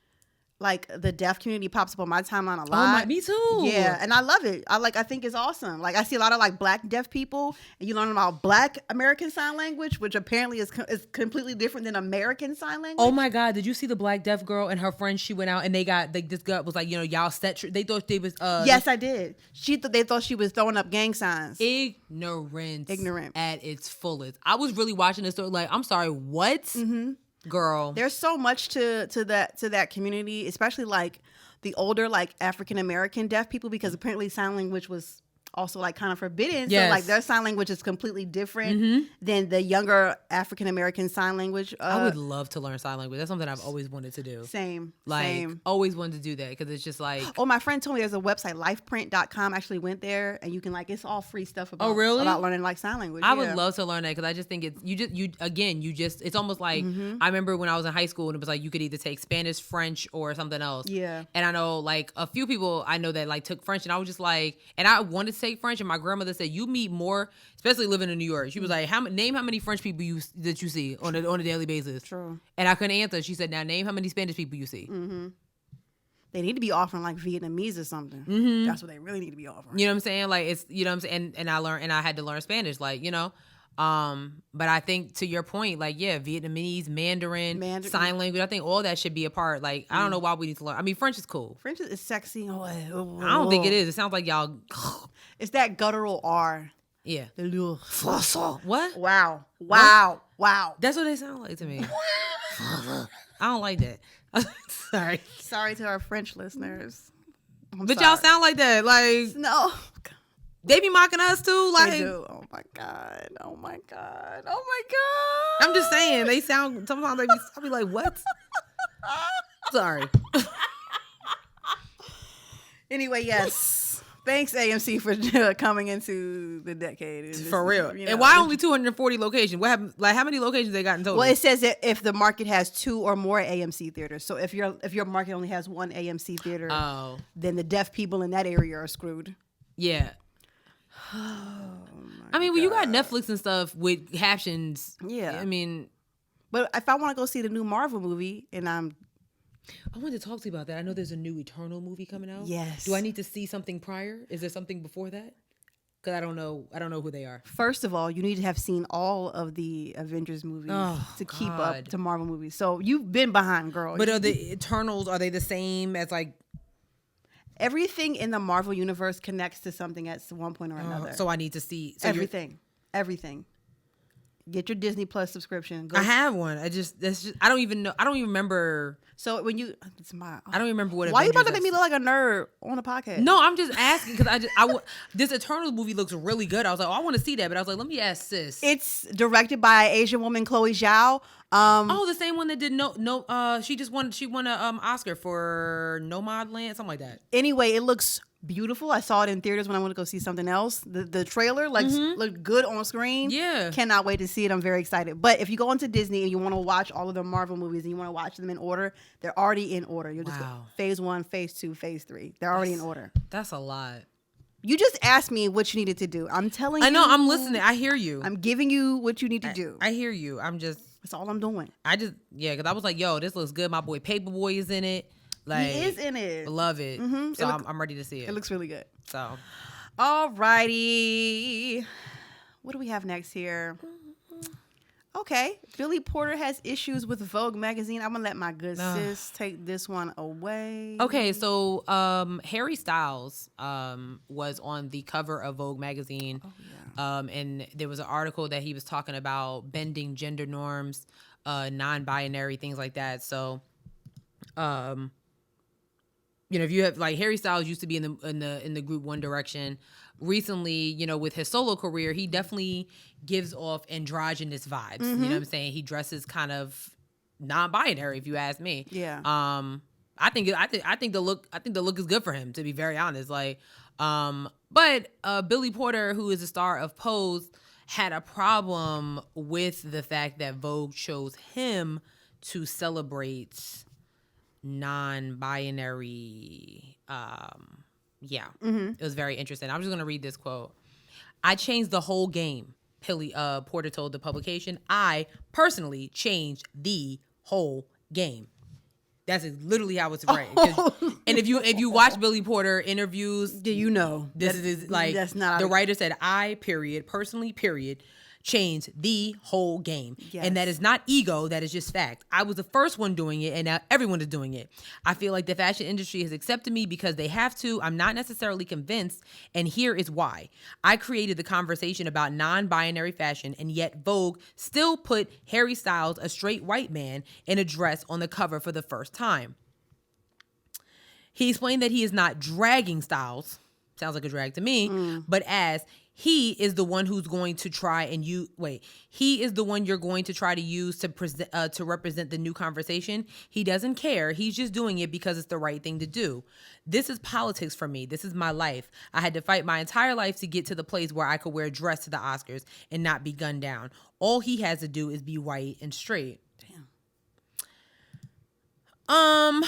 like the deaf community pops up on my timeline a lot. Me too. Yeah, and I love it. I think it's awesome. Like I see a lot of like Black deaf people, and you learn about Black American Sign Language, which apparently is completely different than American Sign Language. Oh my God! Did you see the Black deaf girl and her friend? She went out and this girl was like, y'all set. They thought they was. Yes, I did. They thought she was throwing up gang signs. Ignorant at its fullest. I was really watching this story. Like, I'm sorry, what? Mm-hmm. Girl, there's so much to that community, especially like the older like African American deaf people, because apparently sign language was also like kind of forbidden. Yes. So like their sign language is completely different than the younger African American sign language. I would love to learn sign language. That's something I've always wanted to do. Same. Always wanted to do that because it's just like. Oh, my friend told me there's a website, lifeprint.com. I actually went there and you can like, it's all free stuff about, about learning like sign language. I would love to learn that because I just think it's almost like I remember when I was in high school and it was like you could either take Spanish, French, or something else. Yeah. And I know like a few people I know that like took French and I was just like, and I wanted to take French and my grandmother said you meet more, especially living in New York. She was like, name how many French people that you see on a daily basis. True. And I couldn't answer. She said, now name how many Spanish people you see. Mm-hmm. They need to be offering like Vietnamese or something. Mm-hmm. That's what they really need to be offering. You know what I'm saying? Like it's, you know what I'm saying? And I had to learn Spanish, like, but I think to your point, like, yeah, Vietnamese, Mandarin, sign language, I think all that should be a part. Like, I don't know why we need to learn. I mean, French is cool. French is sexy. I don't think it is. It sounds like y'all. It's that guttural R. Yeah. The little. What? Wow. That's what they sound like to me. I don't like that. Sorry to our French listeners. But y'all sound like that. Like, no. They be mocking us too. Like, they do. Oh my God. I'm just saying, they sound, sometimes I'll be like, what? Sorry. Anyway, yes. Thanks AMC for coming into the decade. For real. And why only 240 locations? What happened? Like, how many locations they got in total? Well, it says that if the market has 2 or more AMC theaters. So if your market only has 1 AMC theater, then the deaf people in that area are screwed. Yeah. I mean, when you got Netflix and stuff with captions. Yeah. I mean, but if I want to go see the new Marvel movie, and I wanted to talk to you about that. I know there's a new Eternal movie coming out. Yes. Do I need to see something prior? Is there something before that? Because I don't know who they are. First of all, you need to have seen all of the Avengers movies to keep up to Marvel movies. So you've been behind, girl. But are the Eternals, are they the same as like... Everything in the Marvel universe connects to something at one point or another. So I need to see... So Everything. Get your Disney Plus subscription. I have one. I don't even know. I don't even remember. So when you, I don't remember what. Why are you about to make me look like a nerd on a podcast? No, I'm just asking because this Eternals movie looks really good. I was like, oh, I want to see that, but I was like, let me ask sis. It's directed by Asian woman Chloe Zhao. The same one that did she won a Oscar for Nomadland, something like that. Anyway, it looks beautiful. I saw it in theaters when I went to go see something else. The trailer looked good on screen. Yeah. Cannot wait to see it. I'm very excited. But if you go into Disney and you want to watch all of the Marvel movies and you want to watch them in order, they're already in order. You'll just go phase 1, phase 2, phase 3. They're already in order. That's a lot. You just asked me what you needed to do. I'm telling you. I know. I'm listening. I hear you. I'm giving you what you need to do. I hear you. That's all I'm doing. Because I was like, yo, this looks good. My boy Paperboy is in it. Like, he is in it. Love it. Mm-hmm. So I'm ready to see it. It looks really good. So, alrighty. What do we have next here? Okay. Billy Porter has issues with Vogue magazine. I'm going to let my good sis take this one away. Okay. So, Harry Styles was on the cover of Vogue magazine. Oh, yeah. And there was an article that he was talking about bending gender norms, non-binary, things like that. So, if you have like Harry Styles used to be in the group One Direction. Recently, with his solo career, he definitely gives off androgynous vibes. Mm-hmm. You know what I'm saying? He dresses kind of non-binary, if you ask me. Yeah. I think the look is good for him, to be very honest. Like, but Billy Porter, who is a star of Pose, had a problem with the fact that Vogue chose him to celebrate non-binary. It was very interesting. I'm just going to read this quote. I changed the whole game, Porter told the publication. I personally changed the whole game. That's literally how it's right. And if you watch Billy Porter interviews, do you know this is like that's not the writer said, I personally changed the whole game. Yes. And that is not ego, that is just fact. I was the first one doing it, and now everyone is doing it. I feel like the fashion industry has accepted me because they have to. I'm not necessarily convinced, and here is why. I created the conversation about non-binary fashion, and yet Vogue still put Harry Styles, a straight white man, in a dress on the cover for the first time. He explained that he is not dragging Styles, sounds like a drag to me, but as he is the one who's going to try and he is the one you're going to try to use to present to represent the new conversation. He doesn't care. He's just doing it because it's the right thing to do. This is politics for me. This is my life. I had to fight my entire life to get to the place where I could wear a dress to the Oscars and not be gunned down. All he has to do is be white and straight. Damn.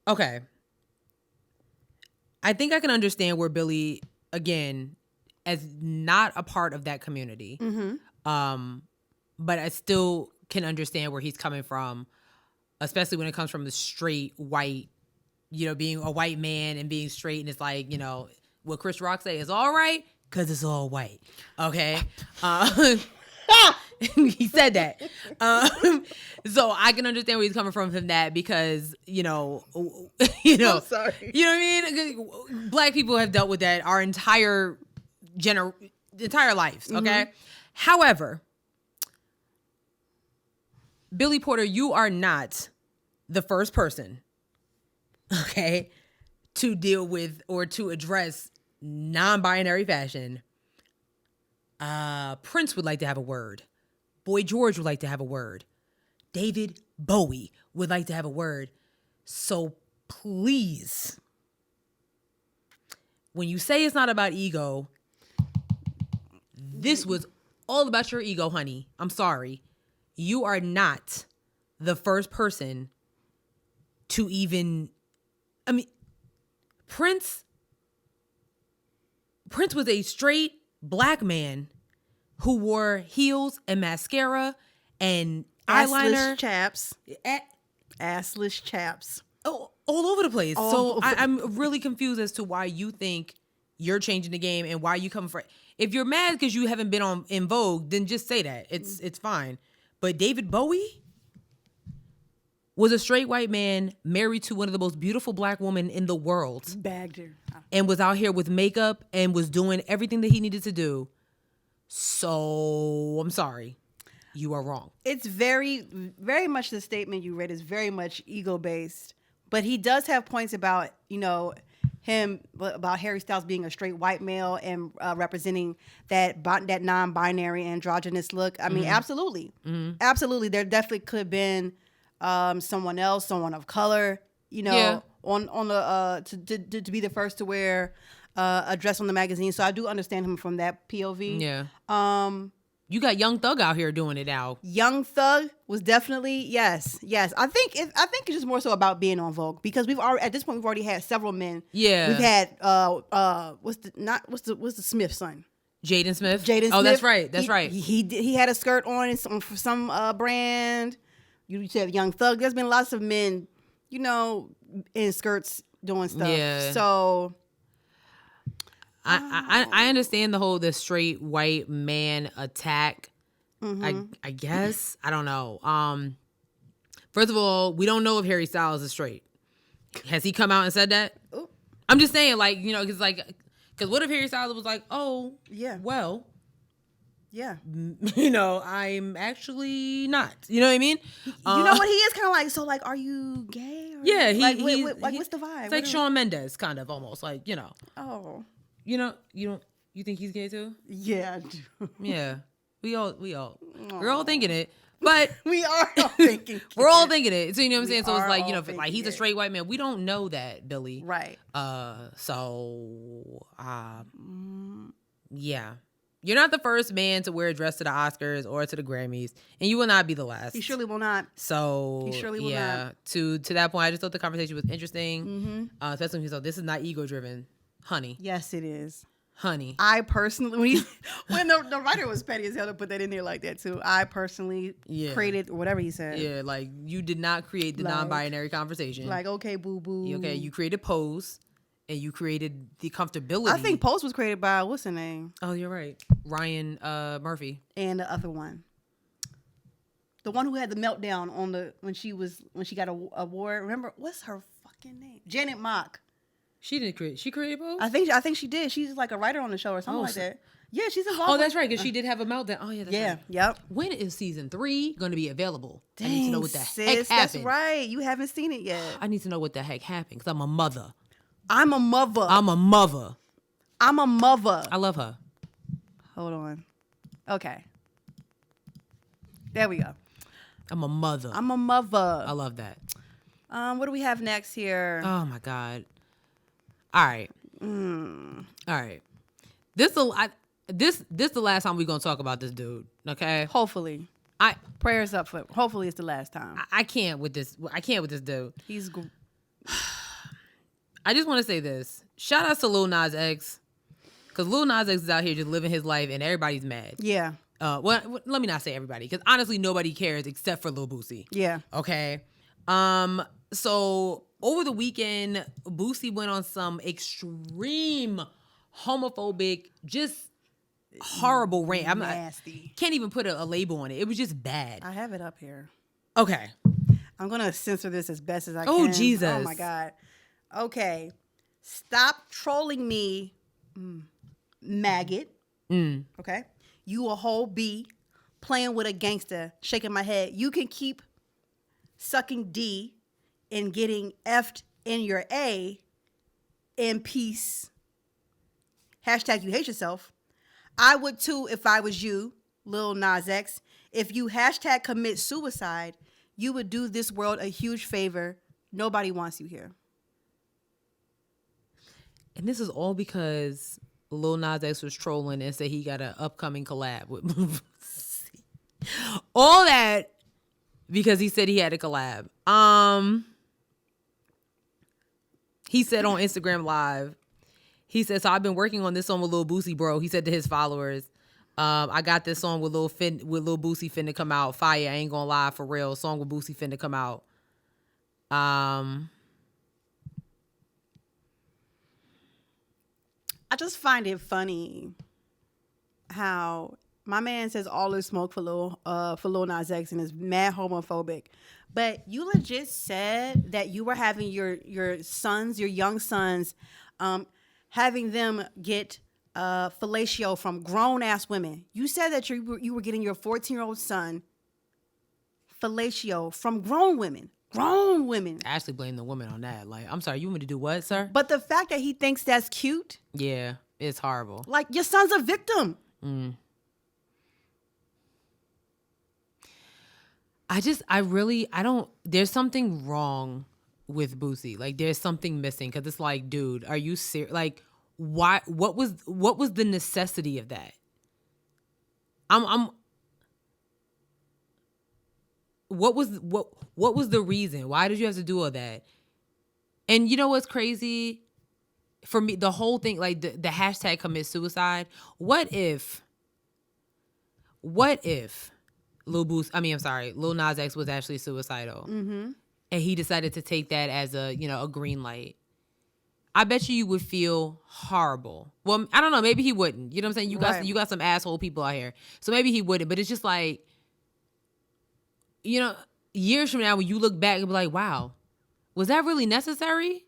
Okay. I think I can understand where Billy, again, as not a part of that community, but I still can understand where he's coming from, especially when it comes from the straight white, being a white man and being straight. And it's like, what Chris Rock say is all right because it's all white. Okay. He said that. So I can understand where he's coming from that because, I'm sorry. You know what I mean? Black people have dealt with that our entire lives, okay? However, Billy Porter, you are not the first person, okay, to deal with or to address non-binary fashion. Prince would like to have a word. Boy George would like to have a word. David Bowie would like to have a word. So please, when you say it's not about ego, this was all about your ego, honey. I'm sorry. You are not the first person to even, I mean, Prince was a straight black man who wore heels and mascara and eyeliner. Assless chaps. Oh, all over the place. I'm really confused as to why you think you're changing the game and why you come for. If you're mad because you haven't been in Vogue, then just say that. It's fine. But David Bowie was a straight white man married to one of the most beautiful black women in the world. Bagged her. And was out here with makeup and was doing everything that he needed to do. So I'm sorry. You are wrong. It's very, very much the statement you read is very much ego-based. But he does have points about, about Harry Styles being a straight white male and representing that non-binary androgynous look. I mean, absolutely. Mm-hmm. Absolutely. There definitely could have been someone else, someone of color, on the to be the first to wear a dress on the magazine. So I do understand him from that POV. Yeah. You got Young Thug out here doing it now. Young Thug was definitely yes. I think it's just more so about being on Vogue because at this point we've already had several men. Yeah, we've had what's the Smith son? Jaden Smith. Oh, that's right. That's right. He had a skirt on for some brand. You said Young Thug. There's been lots of men, in skirts doing stuff. Yeah. So. I understand the straight white man attack. Mm-hmm. I guess. I don't know. First of all, we don't know if Harry Styles is straight. Has he come out and said that? Ooh. I'm just saying, because what if Harry Styles was like, oh, yeah, well, yeah, I'm actually not. You know what I mean? You know what he is kind of like. So, are you gay? Or yeah, what's the vibe? It's like Shawn Mendes, kind of almost Oh. You think he's gay too? Yeah, I do. Yeah. We're all thinking it. But we are all thinking we're all thinking it. So you know what I'm saying? So it's like, he's a straight white man. We don't know that, Billy. Right. Yeah. You're not the first man to wear a dress to the Oscars or to the Grammys, and you will not be the last. He surely will not. So he surely will not. To that point, I just thought the conversation was interesting. Mm-hmm. Especially because this is not ego driven, honey. Yes, it is. Honey. I personally, when the writer was petty as hell to put that in there like that too. I personally created whatever he said. Yeah, you did not create the non-binary conversation. Okay, boo boo. Okay, you created Pose, and you created the comfortability. I think Pose was created by what's her name? Oh, you're right, Ryan Murphy. And the other one, the one who had the meltdown when she got a award. Remember what's her fucking name? Janet Mock. She didn't create. She created Pose? I think she did. She's like a writer on the show or something like that. Yeah, she's involved. Oh, that's right, because she did have a meltdown. Oh, yeah, that's right. Yep. When is season 3 going to be available? Dang, I need to know what the heck happened. That's right. You haven't seen it yet. I need to know what the heck happened, because I'm a mother. I'm a mother. I love her. Hold on. Okay. There we go. I'm a mother. I love that. What do we have next here? Oh, my God. All right. All right. This the last time we're gonna talk about this dude. Okay. Hopefully. Prayers up for. Hopefully, it's the last time. I can't with this. I can't with this dude. He's. I just want to say this. Shout out to Lil Nas X, because Lil Nas X is out here just living his life, and everybody's mad. Yeah. Well, let me not say everybody, because honestly, nobody cares except for Lil Boosie. Yeah. Okay. So over the weekend, Boosie went on some extreme homophobic, just horrible rant. I'm nasty. Can't even put a label on it. It was just bad. I have it up here. Okay. I'm going to censor this as best as I can. Oh, Jesus. Oh, my God. Okay. Stop trolling me, maggot. Okay? You a whole bee playing with a gangster, shaking my head. You can keep sucking D and getting F'd in your A in peace. Hashtag you hate yourself. I would too if I was you, Lil Nas X. If you hashtag commit suicide, you would do this world a huge favor. Nobody wants you here. And this is all because Lil Nas X was trolling and said he got an upcoming collab with Boosie. All that because he said he had a collab. He said on Instagram Live, he said, so I've been working on this song with Lil Boosie, bro. He said to his followers, I got this song with Lil Boosie finna come out. Fire, I ain't gonna lie, for real. Song with Boosie finna come out. I just find it funny how my man says all this smoke for Lil Nas X and is mad homophobic. But you legit said that you were having your young sons, having them get fellatio from grown ass women. You said that you were getting your 14-year-old son fellatio from grown women. Grown women. I actually blame the woman on that. Like, I'm sorry, you want me to do what, sir? But the fact that he thinks that's cute. Yeah, it's horrible. Like, your son's a victim. There's something wrong with Boosie. Like, there's something missing. Cause it's like, dude, are you serious? Like, why, what was the necessity of that? What was the reason? Why did you have to do all that? And you know what's crazy? For me, the whole thing, like the hashtag commit suicide. What if Lil Nas X was actually suicidal, and he decided to take that as a green light? I bet you would feel horrible. Well, I don't know. Maybe he wouldn't. You know what I'm saying? You got some asshole people out here, so maybe he wouldn't. But it's just like, years from now, when you look back and be like, wow, was that really necessary?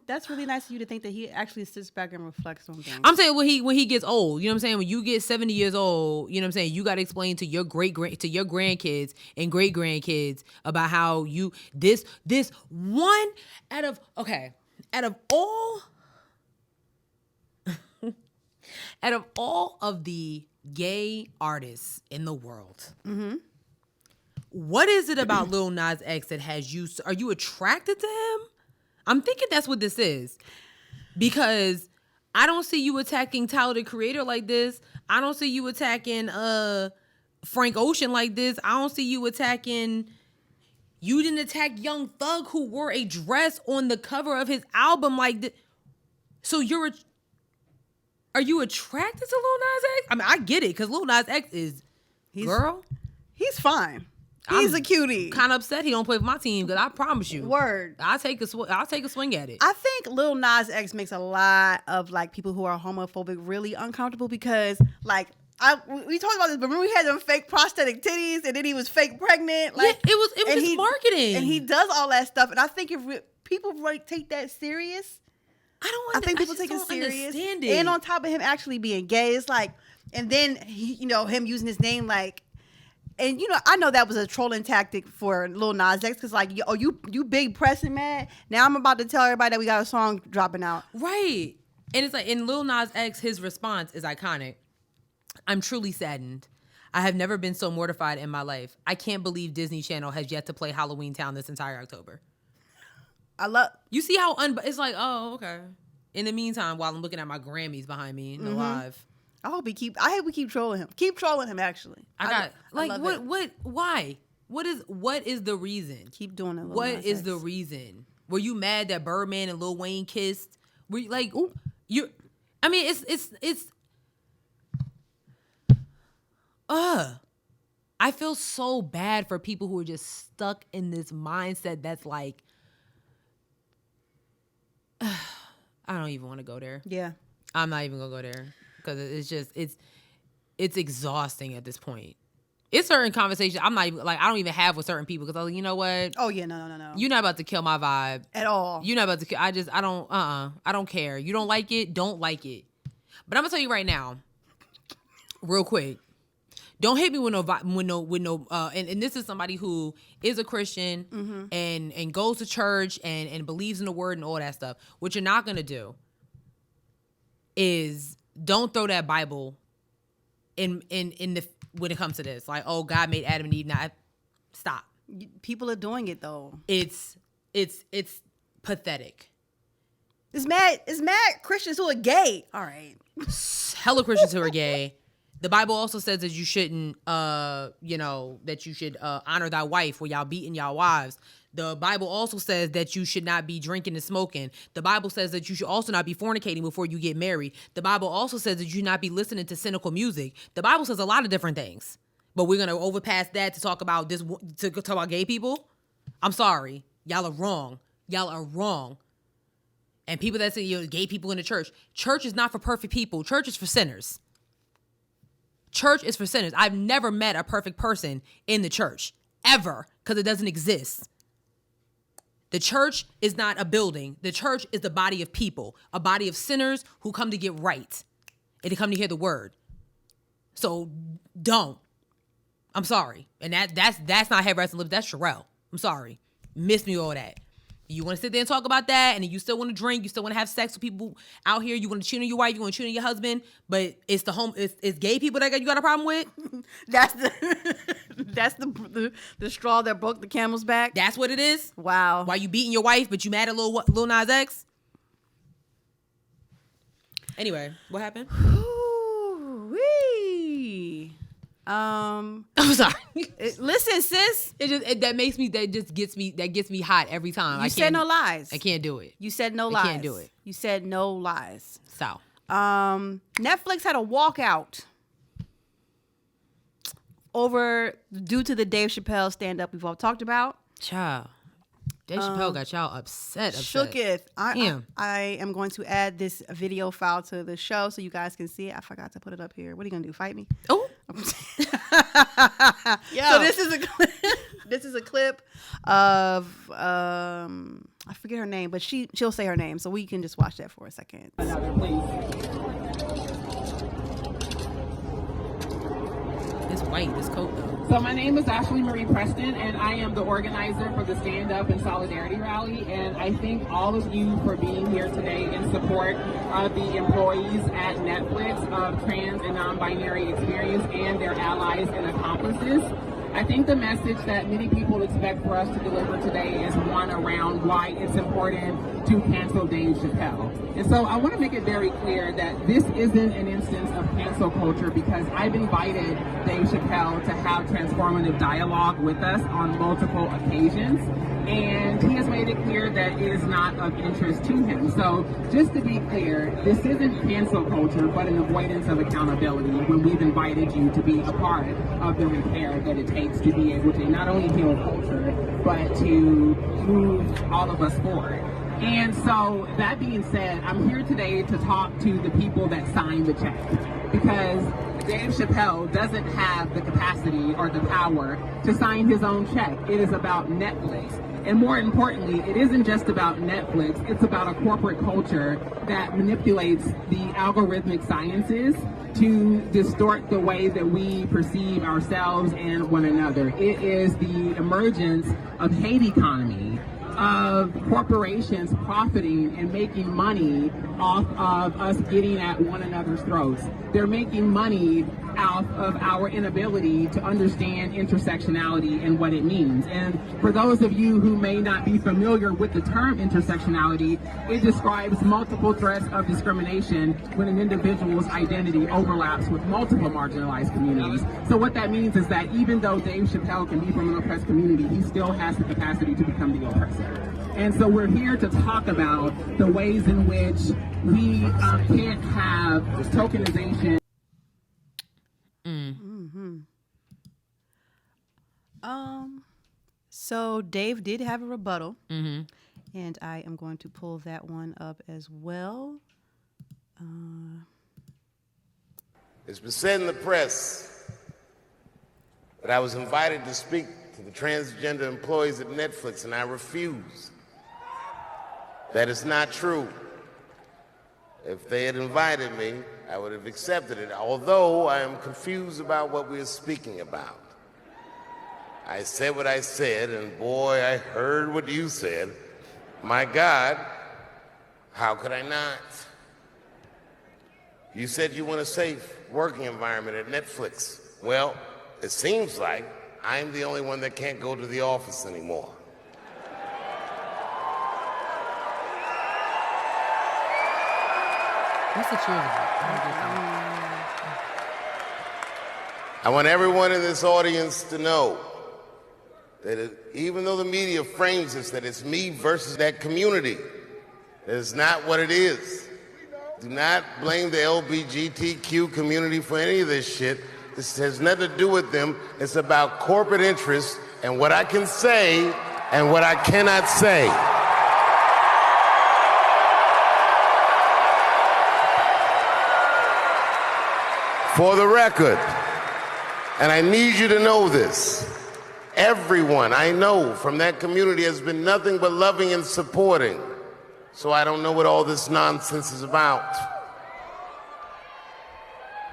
That's really nice of you to think that he actually sits back and reflects on things. I'm saying when he gets old, you know what I'm saying? When you get 70 years old, you know what I'm saying? You got to explain to your grandkids and great grandkids about how this one out of all of the gay artists in the world, what is it about Lil Nas X that has you? Are you attracted to him? I'm thinking that's what this is, because I don't see you attacking Tyler the Creator like this. I don't see you attacking Frank Ocean like this. I don't see you attacking. You didn't attack Young Thug, who wore a dress on the cover of his album like this. So are you attracted to Lil Nas X? I mean, I get it, because Lil Nas X he's fine. He's a cutie. Kind of upset he don't play for my team, because I promise you, word, I'll take a swing at it. I think Lil Nas X makes a lot of like people who are homophobic really uncomfortable, because like we talked about this, but remember we had them fake prosthetic titties, and then he was fake pregnant. Like, yeah, it was just marketing, and he does all that stuff. And I think if people really take that serious, I think people take it serious. And on top of him actually being gay, it's like, and then him using his name like. And I know that was a trolling tactic for Lil Nas X, because like, you big pressing man. Now I'm about to tell everybody that we got a song dropping out. Right. And it's like, in Lil Nas X, his response is iconic. I'm truly saddened. I have never been so mortified in my life. I can't believe Disney Channel has yet to play Halloween Town this entire October. You see how it's like, oh, okay. In the meantime, while I'm looking at my Grammys behind me, live. I hope we keep trolling him. Keep trolling him. Actually, why? What is the reason? Keep doing it. What is the reason? Were you mad that Birdman and Lil Wayne kissed? Were you like, I mean, it's. I feel so bad for people who are just stuck in this mindset that's like, I don't even want to go there. Yeah, I'm not even gonna go there. Because it's just it's exhausting at this point. It's certain conversations I'm not even like, I don't even have with certain people, because I'm like, you know what? Oh yeah, no. You're not about to kill my vibe at all. You're not about to. I don't care. You don't like it. Don't like it. But I'm gonna tell you right now, real quick. Don't hit me with no. And this is somebody who is a Christian and goes to church and believes in the word and all that stuff. What you're not gonna do is, don't throw that Bible in the when it comes to this. Like, oh, God made Adam and Eve. Stop. People are doing it though. It's pathetic. It's mad Christians who are gay. All right. Hella Christians who are gay. The Bible also says that you shouldn't, that you should honor thy wife where y'all beating y'all wives. The Bible also says that you should not be drinking and smoking. The Bible says that you should also not be fornicating before you get married. The Bible also says that you should not be listening to cynical music. The Bible says a lot of different things. But we're going to overpass that to talk about this, to talk about gay people? I'm sorry. Y'all are wrong. Y'all are wrong. And people that say, gay people in the church. Church is not for perfect people. Church is for sinners. Church is for sinners. I've never met a perfect person in the church. Ever. Because it doesn't exist. The church is not a building. The church is the body of people. A body of sinners who come to get right. And to come to hear the word. So, don't. I'm sorry. And that's not Headwraps and Lips. That's Sherelle. I'm sorry. Miss me all that. You want to sit there and talk about that, and then you still want to drink, you still want to have sex with people out here, you want to cheat on your wife, you want to cheat on your husband, but it's it's gay people that you got a problem with? That's the straw that broke the camel's back? That's what it is? Wow. Why you beating your wife, but you mad at Lil Nas X? Anyway, what happened? Ooh-wee. I'm sorry. Listen, sis. That gets me hot every time. You said no lies. I can't do it. You said no lies. I can't do it. You said no lies. So. Netflix had a walkout due to the Dave Chappelle stand-up we've all talked about. Child. Dave Chappelle got y'all upset. Shooketh. I am going to add this video file to the show so you guys can see it. I forgot to put it up here. What are you going to do, fight me? Oh. So this is a clip of I forget her name, but she'll say her name, so we can just watch that for a second. It's white, this coat though. So my name is Ashley Marie Preston, and I am the organizer for the Stand Up and Solidarity Rally. And I thank all of you for being here today in support of the employees at Netflix of trans and non-binary experience and their allies and accomplices. I think the message that many people expect for us to deliver today is one around why it's important to cancel Dave Chappelle. And so I want to make it very clear that this isn't an instance of cancel culture, because I've invited Dave Chappelle to have transformative dialogue with us on multiple occasions. And he has made it clear that it is not of interest to him. So just to be clear, this isn't cancel culture, but an avoidance of accountability when we've invited you to be a part of the repair that it takes to be able to not only heal culture, but to move all of us forward. And so that being said, I'm here today to talk to the people that signed the check, because Dave Chappelle doesn't have the capacity or the power to sign his own check. It is about Netflix. And more importantly, it isn't just about Netflix, it's about a corporate culture that manipulates the algorithmic sciences to distort the way that we perceive ourselves and one another. It is the emergence of hate economy, of corporations profiting and making money off of us getting at one another's throats. They're making money out of our inability to understand intersectionality and what it means. And for those of you who may not be familiar with the term intersectionality, it describes multiple threats of discrimination when an individual's identity overlaps with multiple marginalized communities. So what that means is that even though Dave Chappelle can be from an oppressed community, he still has the capacity to become the oppressor. And so we're here to talk about the ways in which we can't have tokenization. So Dave did have a rebuttal, and I am going to pull that one up as well. It's been said in the press that I was invited to speak to the transgender employees at Netflix, and I refuse. That is not true. If they had invited me, I would have accepted it, although I am confused about what we are speaking about. I said what I said, and boy, I heard what you said. My God, how could I not? You said you want a safe working environment at Netflix. Well, it seems like I'm the only one that can't go to the office anymore. What's the cheers about? I want everyone in this audience to know that even though the media frames us that it's me versus that community, that is not what it is. Do not blame the LGBTQ community for any of this shit. This has nothing to do with them. It's about corporate interests and what I can say and what I cannot say. For the record, and I need you to know this, everyone I know from that community has been nothing but loving and supporting. So I don't know what all this nonsense is about.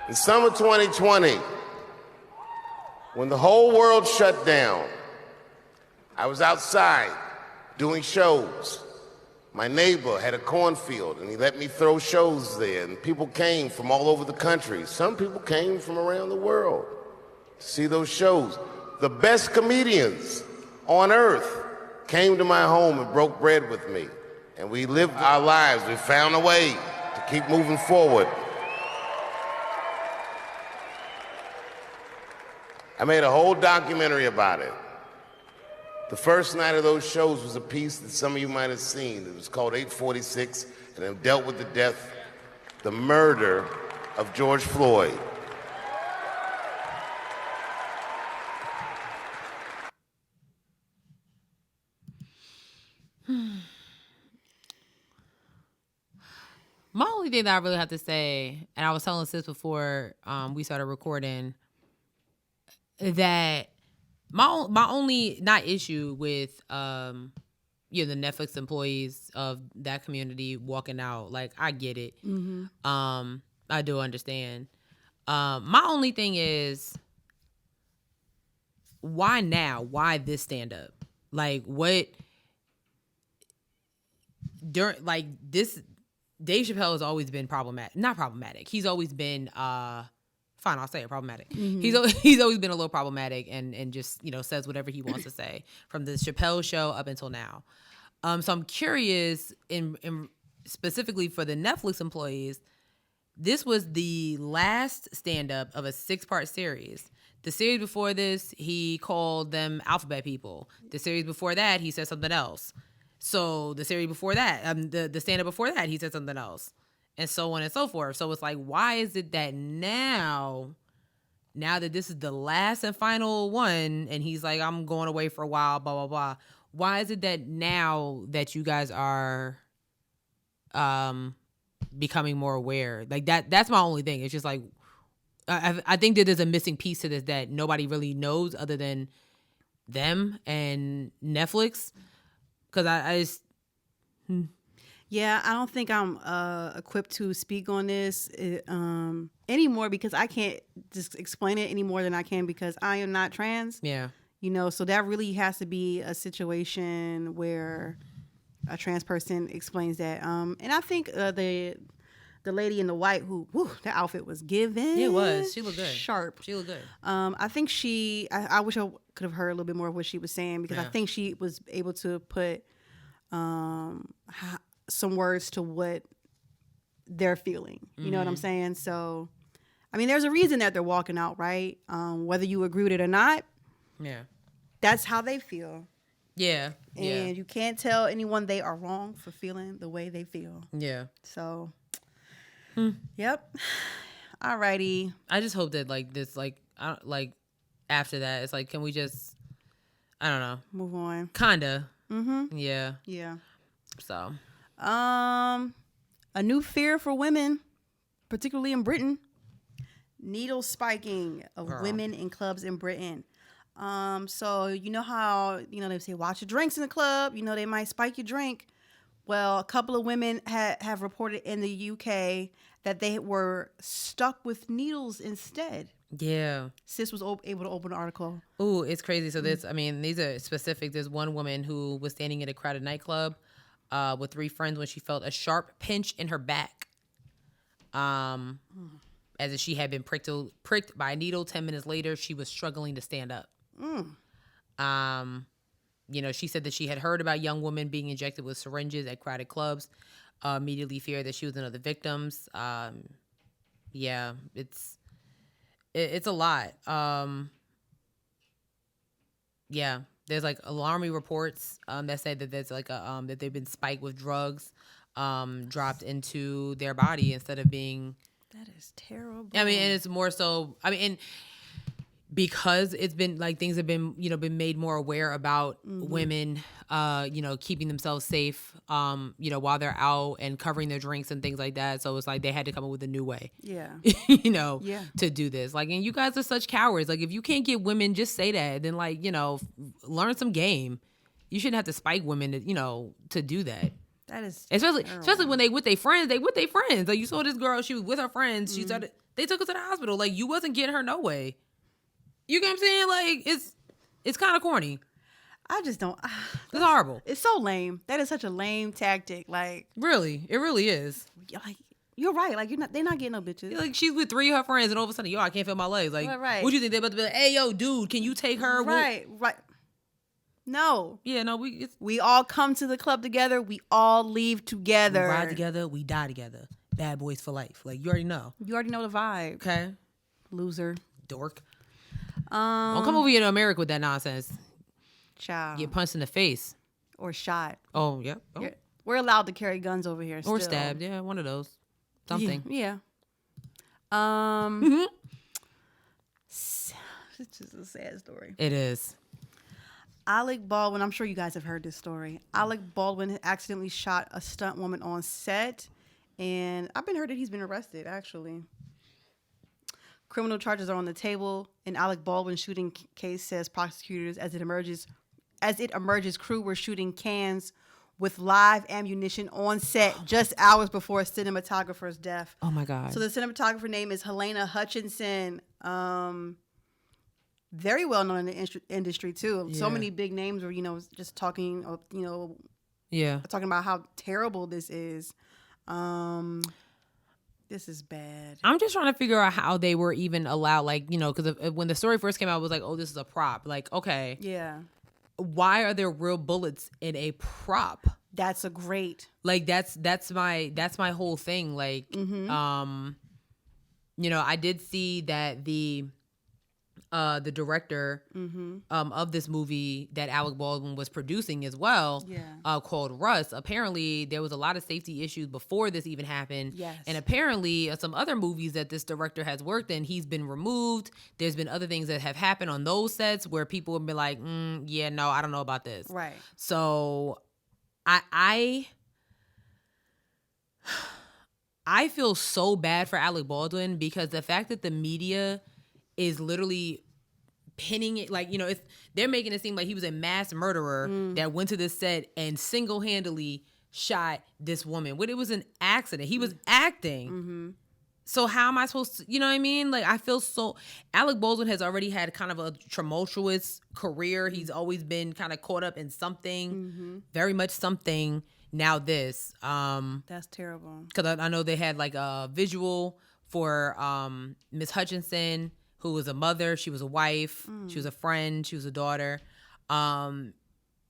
In summer 2020, when the whole world shut down, I was outside doing shows. My neighbor had a cornfield, and he let me throw shows there, and people came from all over the country. Some people came from around the world to see those shows. The best comedians on earth came to my home and broke bread with me, and we lived our lives. We found a way to keep moving forward. I made a whole documentary about it. The first night of those shows was a piece that some of you might have seen. It was called 846, and it dealt with the murder of George Floyd. My only thing that I really have to say, and I was telling sis before we started recording, that my only not issue with the Netflix employees of that community walking out, like, I get it. I do understand. My only thing is, why now? Why this stand up? Like, what during like this? Dave Chappelle has always been problematic. Not problematic. He's always been fine, I'll say it, problematic. He's always been a little problematic and just, says whatever he wants to say from the Chappelle show up until now. So I'm curious, in specifically for the Netflix employees, this was the last stand-up of a 6-part series. The series before this, he called them alphabet people. The series before that, he said something else. So the series before that, the stand-up before that, he said something else. And so on and so forth. So it's like, why is it that now that this is the last and final one, and he's like, I'm going away for a while, blah, blah, blah. Why is it that now that you guys are becoming more aware? Like, that's my only thing. It's just like, I think that there's a missing piece to this that nobody really knows other than them and Netflix. Because I just... Yeah, I don't think I'm equipped to speak on this anymore, because I can't just explain it any more than I can, because I am not trans. Yeah. So that really has to be a situation where a trans person explains that. And I think the lady in the white that outfit was given. It was. She looked good. Sharp. She looked good. I think I wish I could have heard a little bit more of what she was saying, because I think she was able to put some words to what they're feeling. You know what I'm saying? So, I mean, there's a reason that they're walking out, right? Whether you agree with it or not. Yeah. That's how they feel. Yeah. And you can't tell anyone they are wrong for feeling the way they feel. Yeah. So, yep. Alrighty. I just hope that after that, it's like, can we just, I don't know. Move on. Kinda. Mm-hmm. Yeah. Yeah. So. A new fear for women, particularly in Britain. Needle spiking of women in clubs in Britain. So you know how, they say watch your drinks in the club, they might spike your drink. Well, a couple of women have reported in the UK that they were stuck with needles instead. Yeah. Sis was able to open an article. Ooh, it's crazy. So these are specific. There's one woman who was standing in a crowded nightclub with 3 friends when she felt a sharp pinch in her back. As if she had been pricked by a needle. 10 minutes later, she was struggling to stand up. She said that she had heard about young women being injected with syringes at crowded clubs. Immediately feared that she was another victims. Yeah, it's a lot. Yeah, there's like alarming reports that say that there's like that they've been spiked with drugs dropped into their body instead of being. That is terrible. I mean, and it's more so. I mean, and because it's been like things have been been made more aware about women, keeping themselves safe, while they're out and covering their drinks and things like that. So it's like they had to come up with a new way. Yeah. To do this. Like, and you guys are such cowards. Like, if you can't get women, just say that. Then learn some game. You shouldn't have to spike women, to do that. That is especially when they with their friends. Like, you saw this girl, she was with her friends. They took her to the hospital. Like, you wasn't getting her no way. You get what I'm saying? Like, it's kind of corny. I just don't. It's horrible. It's so lame. That is such a lame tactic. Like, really, it really is. Like, you're right. Like, they're not getting no bitches. Like, she's with 3 of her friends, and all of a sudden, I can't feel my legs. Like, right. What do you think they're about to be like? Hey, yo, dude, can you take her? Right. No. Yeah, no. We all come to the club together. We all leave together. We ride together. We die together. Bad boys for life. Like, you already know. You already know the vibe. Okay. Loser. Dork. Don't come over here to America with that nonsense. Child. Get punched in the face. Or shot. Oh, yep. Oh. We're allowed to carry guns over here. Or stabbed. Yeah, one of those. Something. Yeah. It's just a sad story. It is. Alec Baldwin, I'm sure you guys have heard this story. Alec Baldwin accidentally shot a stunt woman on set, and I've heard that he's been arrested, actually. Criminal charges are on the table. An Alec Baldwin shooting case, says prosecutors, as it emerges, crew were shooting cans with live ammunition on set just hours before a cinematographer's death. Oh my God. So the cinematographer name is Helena Hutchinson. Very well known in the industry too. Yeah. So many big names were, just talking, talking about how terrible this is. This is bad. I'm just trying to figure out how they were even allowed, because when the story first came out, it was like, oh, this is a prop. Like, okay. Yeah. Why are there real bullets in a prop? That's a great. Like, that's my whole thing. Like, I did see that the director of this movie that Alec Baldwin was producing as well, called Russ. Apparently, there was a lot of safety issues before this even happened. Yes. And apparently, some other movies that this director has worked in, he's been removed. There's been other things that have happened on those sets where people have been like, yeah, no, I don't know about this. Right. So, I feel so bad for Alec Baldwin because the fact that the media is literally pinning it, they're making it seem like he was a mass murderer that went to this set and single-handedly shot this woman. When it was an accident. He was acting. So how am I supposed to, you know what I mean? Like, I feel so, Alec Baldwin has already had kind of a tumultuous career. He's always been kind of caught up in something, very much something. Now this. That's terrible. Because I know they had like a visual for Miss Hutchinson, who was a mother, she was a wife, she was a friend, she was a daughter. And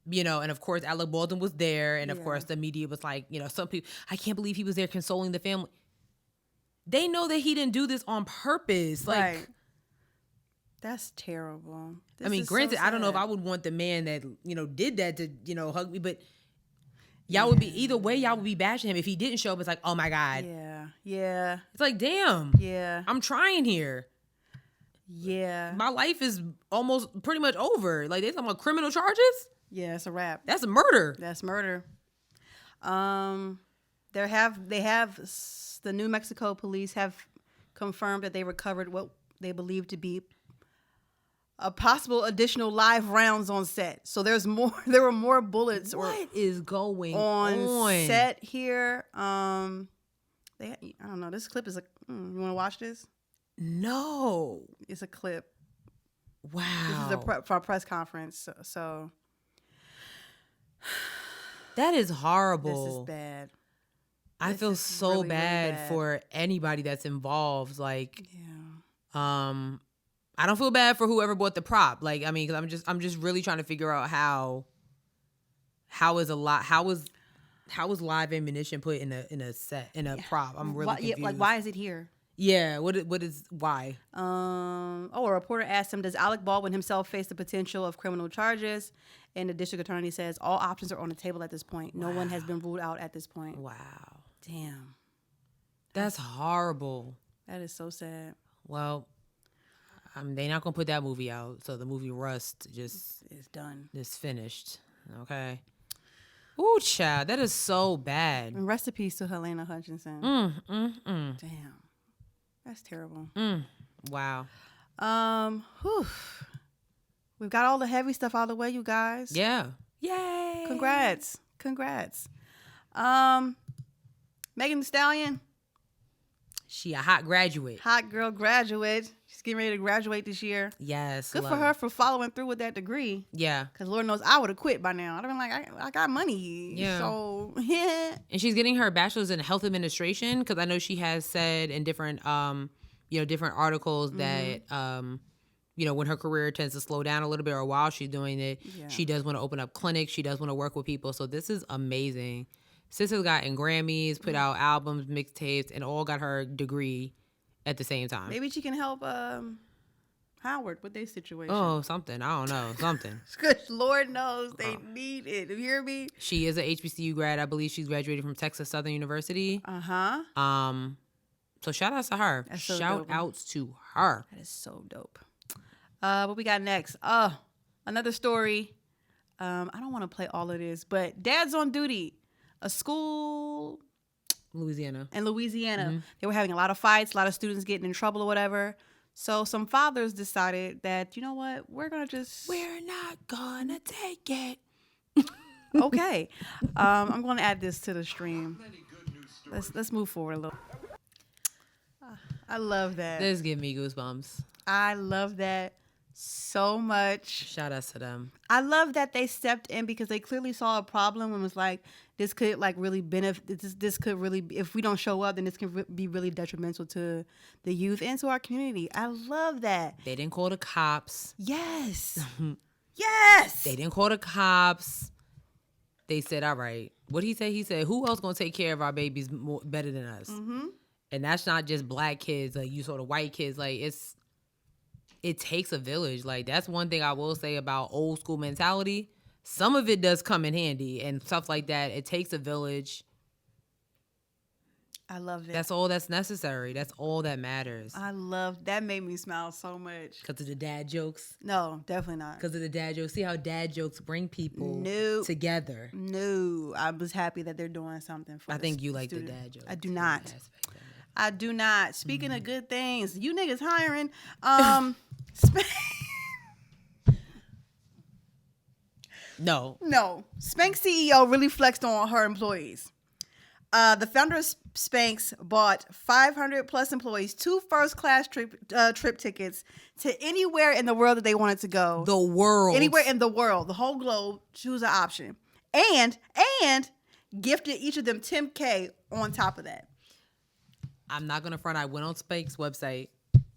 of course, Alec Baldwin was there. And of course, the media was like, some people, I can't believe he was there consoling the family. They know that he didn't do this on purpose. Like, right. That's terrible. Granted, I don't know if I would want the man that, did that to, hug me, but y'all would be, either way, y'all would be bashing him. If he didn't show up, it's like, oh my God. Yeah. Yeah. It's like, damn. Yeah. I'm trying here. Yeah. My life is almost pretty much over. Like, they talking about criminal charges? Yeah, it's a wrap. That's a murder. That's murder. The New Mexico police have confirmed that they recovered what they believe to be a possible additional live rounds on set. So there were more bullets. What is going on set here? I don't know. This clip is you want to watch this? No. It's a clip. Wow. This is for a press conference. So that is horrible. This is bad. I feel so really, bad, really bad for anybody that's involved. Like, I don't feel bad for whoever bought the prop. Like, I mean, because I'm just really trying to figure out how is live ammunition put in a set, in a prop? I'm really confused. Like, why is it here? Yeah, what is why? A reporter asked him, does Alec Baldwin himself face the potential of criminal charges? And the district attorney says all options are on the table at this point. No one has been ruled out at this point. Wow. Damn. That's horrible. That is so sad. Well, they're not gonna put that movie out, so the movie Rust just is done. It's finished. Okay. Ooh, child, that is so bad. And rest in peace to Helena Hutchinson. Damn, that's terrible. Wow. Whew. We've got all the heavy stuff out of the way, you guys. Yeah. Yay. Congrats. Megan Thee Stallion. She a hot graduate. Hot girl graduate. She's getting ready to graduate this year. Yes. Good for her for following through with that degree. Yeah. Because Lord knows I would have quit by now. I'd have been like, I got money. Yeah. So, yeah. And she's getting her bachelor's in health administration because I know she has said in different, different articles that, when her career tends to slow down a little bit or while she's doing it, she does want to open up clinics. She does want to work with people. So this is amazing. Sis has gotten Grammys, put out albums, mixtapes, and all got her degree at the same time. Maybe she can help Howard with their situation. Oh, something. I don't know. Something. Because Lord knows they need it. You hear me? She is a HBCU grad. I believe she's graduated from Texas Southern University. Uh-huh. So shout outs to her. That's so shout dope. outs to her. That is so dope. What we got next? Another story. I don't want to play all of this, but Dad's on duty. A school in Louisiana. They were having a lot of fights, a lot of students getting in trouble or whatever. So some fathers decided that, you know what, we're not gonna take it. Okay. I'm gonna add this to the stream. Let's move forward a little. I love that. This give me goosebumps. I love that so much. Shout outs to them. I love that they stepped in because they clearly saw a problem and was like, this could like really benefit. This could really, if we don't show up, then this can be really detrimental to the youth and to our community. I love that. They didn't call the cops. Yes. Yes. They didn't call the cops. They said, all right. What he said? He said, who else gonna take care of our babies better than us? Mm-hmm. And that's not just black kids. Like you saw the white kids. Like it takes a village. Like that's one thing I will say about old school mentality. Some of it does come in handy and stuff like that. It takes a village. I love it. That's all that's necessary. That's all that matters. I love that. Made me smile so much. Because of the dad jokes? No, definitely not. Because of the dad jokes. See how dad jokes bring people together. No, I was happy that they're doing something for I think you like the dad jokes. I do not. I do not. Speaking of good things, you niggas hiring. No. Spanx CEO really flexed on her employees. The founder of Spanx bought 500 plus employees 2 first-class trip tickets to anywhere in the world that they wanted to go. The world. Anywhere in the world, the whole globe, choose an option. And gifted each of them $10K on top of that. I'm not going to front. I went on Spanx website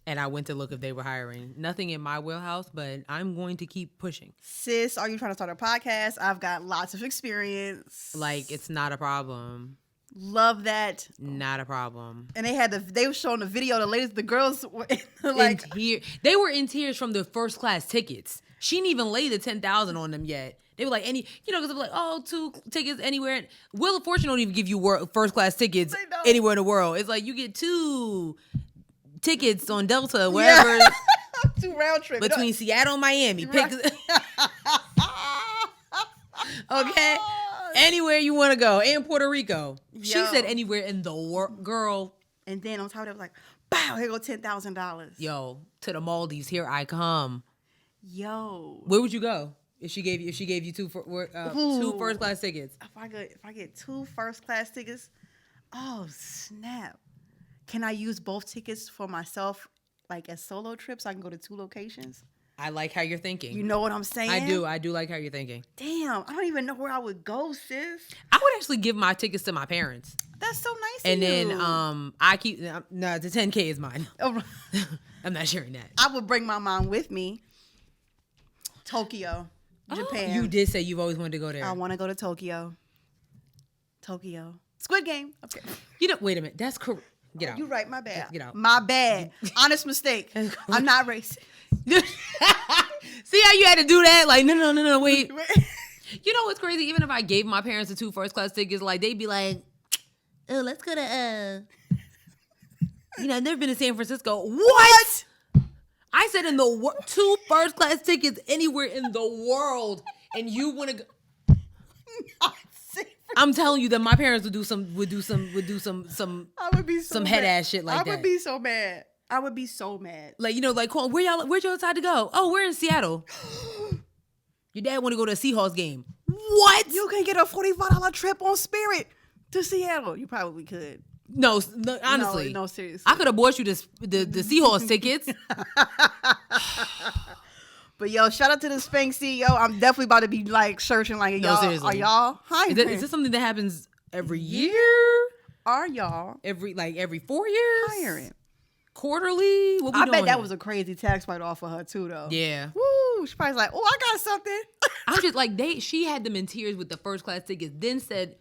and I went to look if they were hiring. Nothing in my wheelhouse, but I'm going to keep pushing. Sis, are you trying to start a podcast? I've got lots of experience. Like, it's not a problem. Love that. Not a problem. And they were showing the video. The girls were like, they were in tears from the first class tickets. She didn't even lay the $10,000 on them yet. They were like, because they're like, 2 tickets anywhere. Wheel of Fortune don't even give you first class tickets anywhere in the world. It's like you get 2 tickets on Delta, wherever. Yeah. 2 round trips between Seattle and Miami. Right. Okay. Anywhere you want to go. And Puerto Rico. Yo. She said anywhere in the world. Girl. And then on top of it, was like, bow, here go $10,000. Yo, to the Maldives, here I come. Yo. Where would you go if she gave you 2 first class tickets? If I get 2 first class tickets, oh snap. Can I use both tickets for myself, like as solo trips? So I can go to 2 locations? I like how you're thinking. You know what I'm saying? I do. I do like how you're thinking. Damn, I don't even know where I would go, sis. I would actually give my tickets to my parents. That's so nice And of you. then I keep the 10K is mine. Oh, I'm not sharing that. I would bring my mom with me. Tokyo, Japan. You did say you've always wanted to go there. I want to go to Tokyo. Squid Game. Okay. Wait a minute. That's correct. Get out. You're right. My bad. Get out. My bad. Honest mistake. I'm not racist. See how you had to do that? Like, no, wait. You know what's crazy? Even if I gave my parents the 2 first class tickets, like they'd be like, "Oh, let's go to I've never been to San Francisco." What? I said in the 2 first class tickets anywhere in the world, and you want to go? I'm telling you that my parents would do some I would be so some mad. head ass shit like that. I would be so mad. Like, where'd y'all to go? Oh, we're in Seattle. Your dad want to go to a Seahawks game. What? You can get a $45 trip on Spirit to Seattle. You probably could. No, honestly. No, seriously. I could have bought you the Seahawks tickets. But yo, shout out to the Spanx CEO. I'm definitely about to be like searching like, No, y'all, seriously. are y'all hiring? Is this something that happens every year? Are y'all Every 4 years? hiring? Quarterly? What we I doing bet that here? was a crazy tax write-off for her too, though. Yeah. Woo! She probably like, oh, I got something. I'm just like, she had them in tears with the first class tickets, then said,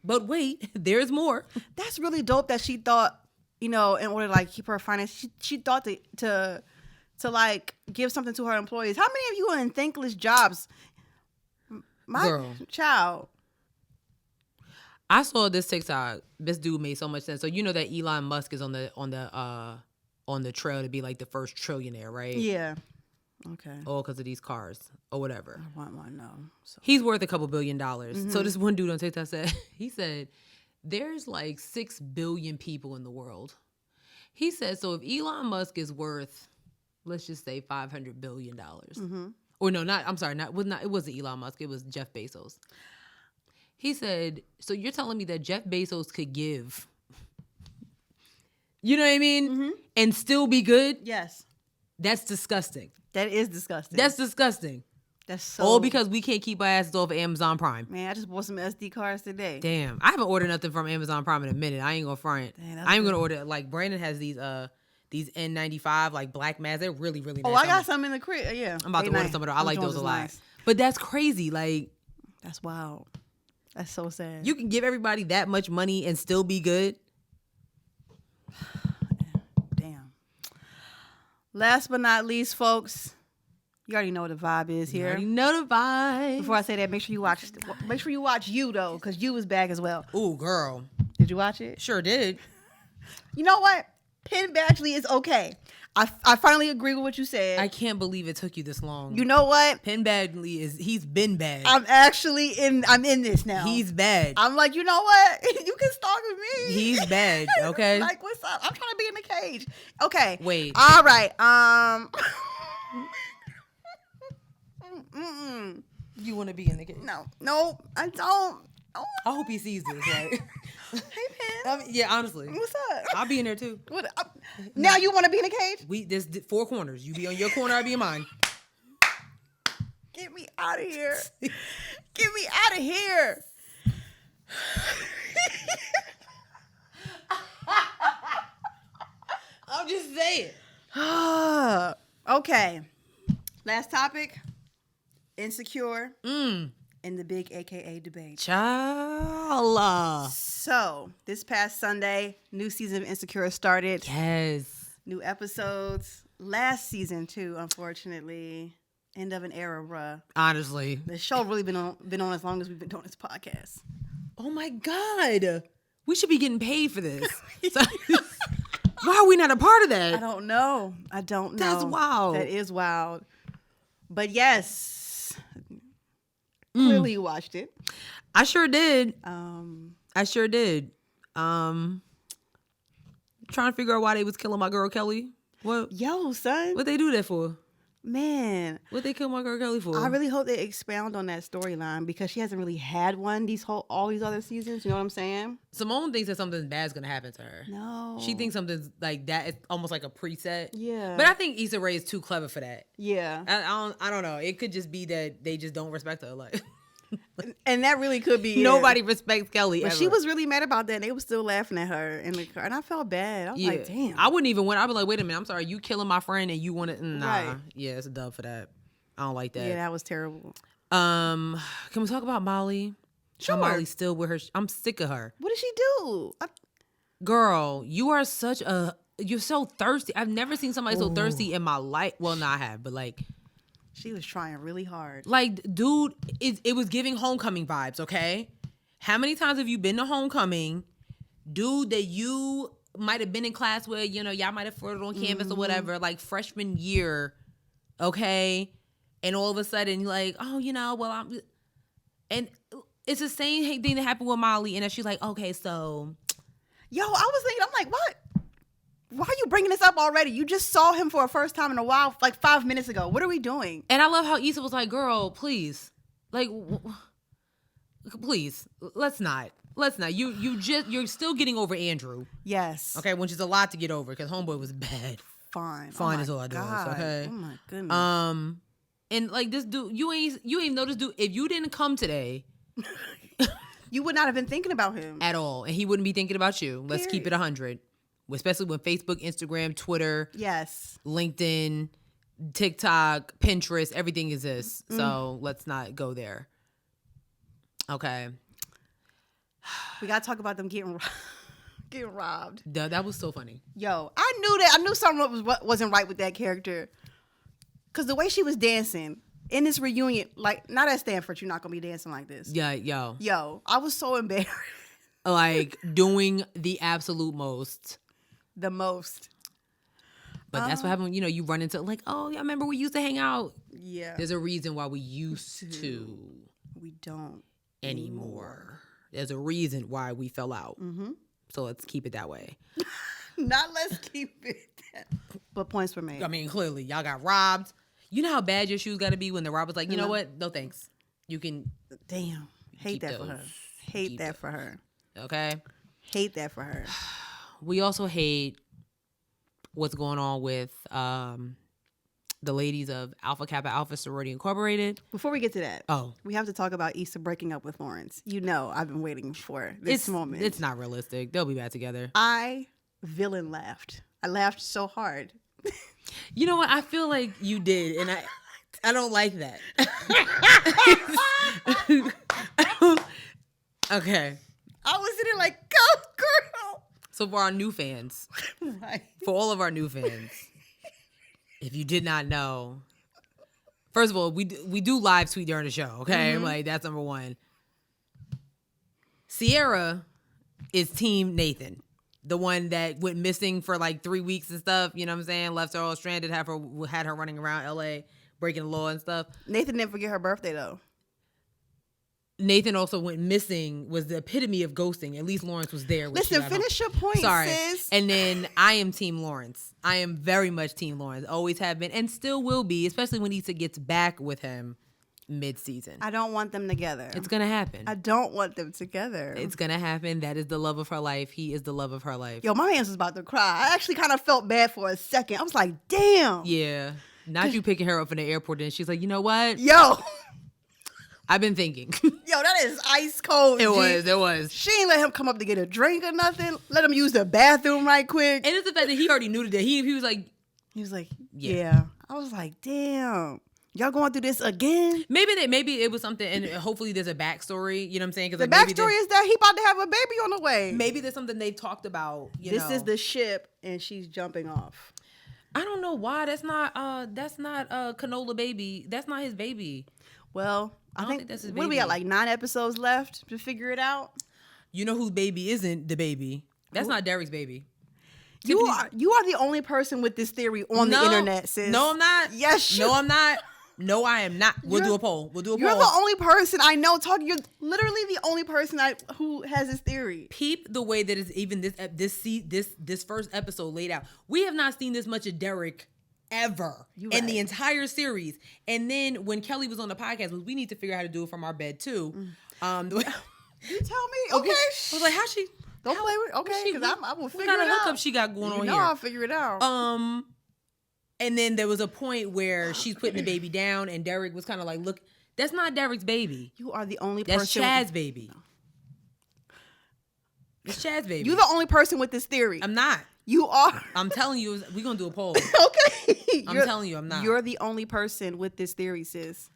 but wait, there's more. That's really dope that she thought, in order to like keep her finance, she thought to like give something to her employees. How many of you are in thankless jobs? My Girl. child. I saw this TikTok. This dude made so much sense. So you know that Elon Musk is on the trail to be like the first trillionaire, right? Yeah. Okay. All because of these cars or whatever. I want one, no. So. He's worth a couple $1 billion. So this one dude on TikTok said, there's like 6 billion people in the world. He said, so if Elon Musk is worth, let's just say $500 billion. Or no, it wasn't Elon Musk. It was Jeff Bezos. He said, so you're telling me that Jeff Bezos could give, you know what I mean? And still be good? Yes. That's disgusting. That is disgusting. That's disgusting. That's so. All because we can't keep our asses off of Amazon Prime. Man, I just bought some SD cards today. Damn. I haven't ordered nothing from Amazon Prime in a minute. I ain't gonna front. Dang, I ain't gonna order, like, Brandon has these N95 like black masks. They're really, really nice. Oh, I got some in the crib. Yeah. I'm about to order some of those. I like those a lot. Nice. But that's crazy. Like, that's wild. That's so sad. You can give everybody that much money and still be good. Damn. Last but not least, folks, you already know what the vibe is here. You already know the vibe. Before I say that, make sure you watch You though, because You was back as well. Ooh, girl. Did you watch it? Sure did. You know what? Penn Badgley is okay. I finally agree with what you said. I can't believe it took you this long. You know what? Penn Badgley he's been bad. I'm in this now. He's bad. I'm like, you know what? You can stalk with me. He's bad, okay? Like, what's up? I'm trying to be in the cage. Okay. Wait. All right. You want to be in the cage? No, I don't. I hope he sees this, right? Hey, Penn. Yeah, honestly. What's up? I'll be in there too. Now you want to be in a cage? There's 4 corners. You be on your corner, I'll be in mine. Get me out of here. Get me out of here. I'm just saying. Okay. Last topic. Insecure. In the big AKA debate. Chala. So, this past Sunday, new season of Insecure started. Yes. New episodes. Last season, too, unfortunately. End of an era, bruh. Honestly. The show really been on as long as we've been doing this podcast. Oh, my God. We should be getting paid for this. So, why are we not a part of that? I don't know. That's wild. That is wild. But yes, clearly you watched it. I sure did. Trying to figure out why they was killing my girl Kelly. What? Yo, son. What they do that for? Man, What they kill my girl Kelly for? I really hope they expound on that storyline because she hasn't really had one all these other seasons. You know what I'm saying? Simone thinks that something bad's gonna happen to her. No. She thinks something's like that. It's almost like a preset. Yeah. But I think Issa Rae is too clever for that. Yeah. I don't know. It could just be that they just don't respect her. Like, And that really could be nobody respects Kelly. But ever. she was really mad about that. And they were still laughing at her in the car. And I felt bad. I was like, damn. I wouldn't even want. I'd be like, wait a minute. I'm sorry. You killing my friend and you want to? Nah. Right. Yeah, it's a dub for that. I don't like that. Yeah, that was terrible. Can we talk about Molly? Sure. How Molly's still with her. I'm sick of her. What did she do? Girl, you're so thirsty. I've never seen somebody so thirsty in my life. Well, no, I have, but like, She was trying really hard. like, dude, it was giving homecoming vibes, okay? How many times have you been to homecoming? Dude, that you might have been in class with, y'all might have flirted on campus or whatever, like freshman year, okay? And all of a sudden, you're like, oh, and it's the same thing that happened with Molly, and then she's like, okay, so. Yo, I was thinking, I'm like, what? Why are you bringing this up already? You just saw him for a first time in a while, like 5 minutes ago. What are we doing? And I love how Issa was like, girl, please. Like, please, let's not. You're still getting over Andrew. Yes. Okay, which is a lot to get over because homeboy was bad. Fine. Fine oh is all I do. Okay. Oh my goodness. And like this dude, you ain't know this dude. If you didn't come today You would not have been thinking about him. at all, and he wouldn't be thinking about you. Let's keep it 100. Especially when Facebook, Instagram, Twitter, Yes. LinkedIn, TikTok, Pinterest, everything exists. So let's not go there. Okay. We got to talk about them getting robbed. That was so funny. Yo, I knew something wasn't right with that character. Because the way she was dancing in this reunion, like, not at Stanford, you're not going to be dancing like this. Yeah, yo. Yo, I was so embarrassed. Like, doing the absolute most. The most. But that's what happened. You run into, like, oh, yeah, I remember we used to hang out. Yeah. There's a reason why we used to. We don't. Anymore. There's a reason why we fell out. Mm-hmm. So let's keep it that way. Not let's keep it. But points were made. I mean, clearly, y'all got robbed. You know how bad your shoes got to be when the robber's like, you know what? No thanks. You can. Damn. Hate that for her. Hate that for her. Okay? Hate that for her. We also hate what's going on with the ladies of Alpha Kappa Alpha Sorority Incorporated. Before we get to that, Oh. we have to talk about Issa breaking up with Lawrence. You know I've been waiting for this moment. It's not realistic. They'll be back together. I villain laughed. I laughed so hard. You know what? I feel like you did, and I don't like that. Okay. I was sitting there like, go girl. So for our new fans, Right. for all of our new fans, if you did not know, first of all, we do live tweet during the show, okay? Like, that's number one. Sierra is Team Nathan, the one that went missing for like 3 weeks and stuff, you know what I'm saying? Left her all stranded, had her running around LA, breaking the law and stuff. Nathan didn't forget her birthday though. Nathan also went missing, was the epitome of ghosting. At least Lawrence was there. Listen, finish your point, Sorry. sis. And then I am Team Lawrence. I am very much Team Lawrence. Always have been and still will be, especially when Issa gets back with him mid-season. I don't want them together. It's going to happen. I don't want them together. It's going to happen. That is the love of her life. He is the love of her life. Yo, my man was about to cry. I actually kind of felt bad for a second. I was like, damn. Yeah. Not you picking her up from the airport and she's like, you know what? Yo. I've been thinking. Yo, that is ice cold. It was. She ain't let him come up to get a drink or nothing. Let him use the bathroom right quick. And it's the fact that he already knew that. He was like, yeah. I was like, damn. Y'all going through this again? maybe it was something, and hopefully there's a backstory. You know what I'm saying? The backstory is that he about to have a baby on the way. Maybe there's something they've talked about. This is the ship, and she's jumping off. I don't know why. That's not Canola baby. That's not his baby. Well, I don't think think that's his what do we baby. got, like 9 episodes left to figure it out? You know whose baby isn't the baby? That's not Derek's baby. You are the only person with this theory on the internet, sis. No, I'm not. Yes, No, I'm not. No, I am not. We'll do a poll. You're the only person I know talking. You're literally the only person who has this theory. Peep the way that is even this first episode laid out. We have not seen this much of Derek ever in the entire series. And then when Kelly was on the podcast, we need to figure out how to do it from our bed too. You tell me. Okay. I was like, how she? Don't play with. Okay, because I will figure it out. What kind of hookup she got going on here? I'll figure it out. And then there was a point where she's putting the baby down, and Derek was kind of like, "Look, that's not Derek's baby. You are the only person. That's Chad's baby. It's Chad's baby. You're the only person with this theory. I'm not. You are. I'm telling you, we're gonna do a poll. Okay. I'm telling you, I'm not. You're the only person with this theory, sis.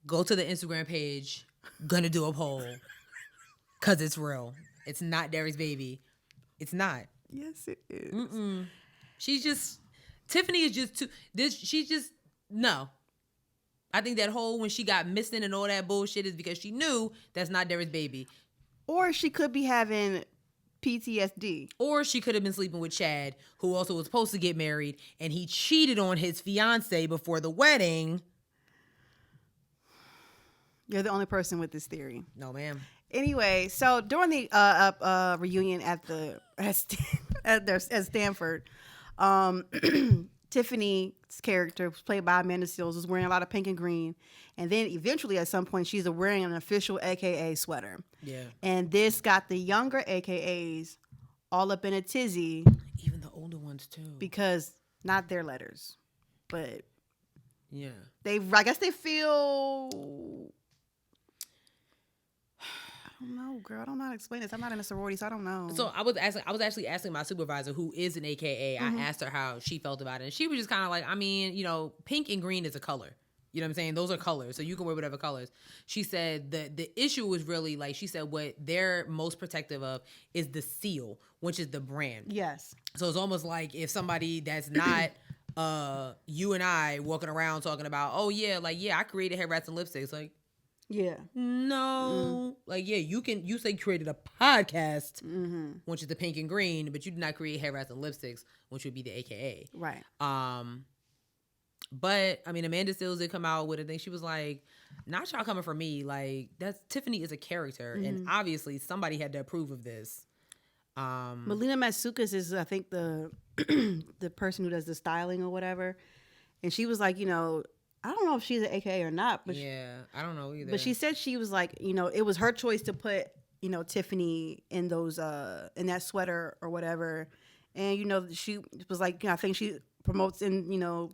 Go to the Instagram page. Gonna do a poll. Cause it's real. It's not Derek's baby. It's not. Yes, it is. She's just Tiffany is just too. She's just no. I think that whole when she got missing and all that bullshit is because she knew that's not Derek's baby. Or she could be having PTSD. Or she could have been sleeping with Chad, who also was supposed to get married, and he cheated on his fiance before the wedding. You're the only person with this theory. No, ma'am. Anyway, so during the reunion at Stanford, Tiffany's character, played by Amanda Seales, was wearing a lot of pink and green. And then eventually at some point, she's wearing an official AKA sweater. Yeah. And this got the younger AKAs all up in a tizzy. Even the older ones, too. Because not their letters. But yeah, I guess they feel... I don't know, girl. I don't know how to explain this. I'm not in a sorority, so I don't know. So I was actually asking my supervisor, who is an AKA. I asked her how she felt about it, and she was just kind of like, I mean, you know, pink and green is a color. You know what I'm saying? Those are colors, so you can wear whatever colors. She said the issue was really, like, she said what they're most protective of is the seal, which is the brand. Yes. So it's almost like if somebody that's not you and I walking around talking about, oh yeah, like, yeah, I created Headwraps and lipsticks, like, yeah. No. Like, yeah, you say created a podcast, which is the pink and green, but you did not create Headwraps and lipsticks, which would be the AKA. Right. But I mean, Amanda Seales did come out with a thing. She was like, not y'all coming for me. Like, that's Tiffany is a character, and obviously somebody had to approve of this. Melina Matsoukas is, I think, the the person who does the styling or whatever. And she was like, you know, I don't know if she's an AKA or not, but I don't know either. But she said she was like, you know, it was her choice to put, you know, Tiffany in those in that sweater or whatever. And, you know, she was like, you know, I think she promotes in, you know,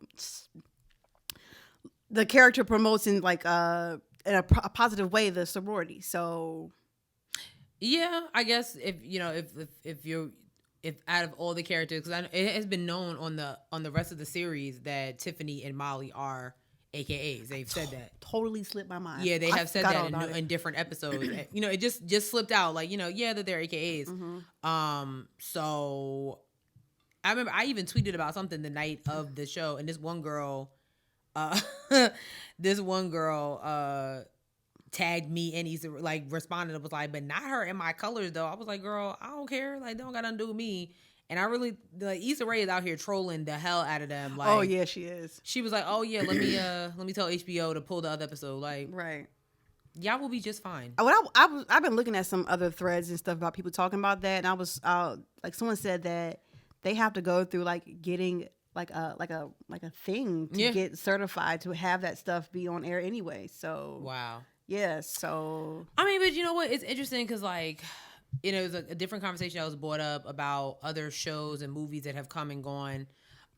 the character promotes in like in a positive way the sorority. So yeah, I guess if out of all the characters, because it has been known on the rest of the series that Tiffany and Molly are AKAs. They've said that. Totally slipped my mind. Yeah, they have said that in different episodes. You know, it just slipped out. Like, you know, yeah, that they're AKAs. So I remember I even tweeted about something the night of the show, and this one girl tagged me and he's like responded and was like, but not her in my colors though. I was like, girl, I don't care. Like, they don't got nothing to do with me. And I really, like, Issa Rae is out here trolling the hell out of them. Like, oh yeah, she is. She was like, oh yeah, let me tell HBO to pull the other episode. Like, right. Y'all will be just fine. I've been looking at some other threads and stuff about people talking about that, and I was like, someone said that they have to go through like getting like a thing to get certified to have that stuff be on air anyway. So wow. Yeah. So I mean, but you know what? It's interesting because, like, you know, it was a different conversation that was brought up about other shows and movies that have come and gone.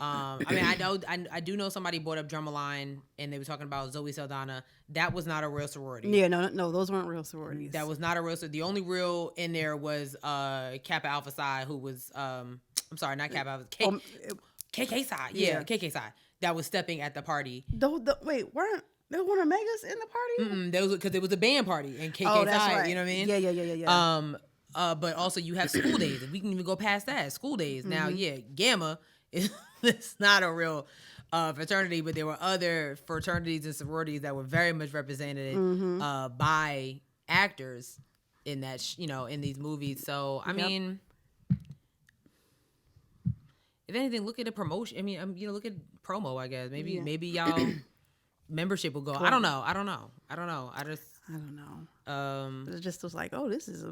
I mean, I do know somebody brought up Drummaline, and they were talking about Zoe Saldana. That was not a real sorority. Yeah, no, those weren't real sororities. That was not a real. The only real in there was Kappa Alpha Psi, who was I'm sorry, not Kappa Alpha, KK Psi. Yeah, KK Psi. That was stepping at the party. Wait, weren't there one Omegas in the party? There was, because it was a band party and KK Psi. Right. You know what I mean? Yeah. But also you have school days. If we can even go past that, school days. Now, yeah, Gamma is it's not a real fraternity, but there were other fraternities and sororities that were very much represented by actors in that, in these movies. So, I mean, if anything, look at the promotion. I mean, look at promo, I guess. Maybe y'all membership will go. I don't know. I don't know. It just was like, oh, this is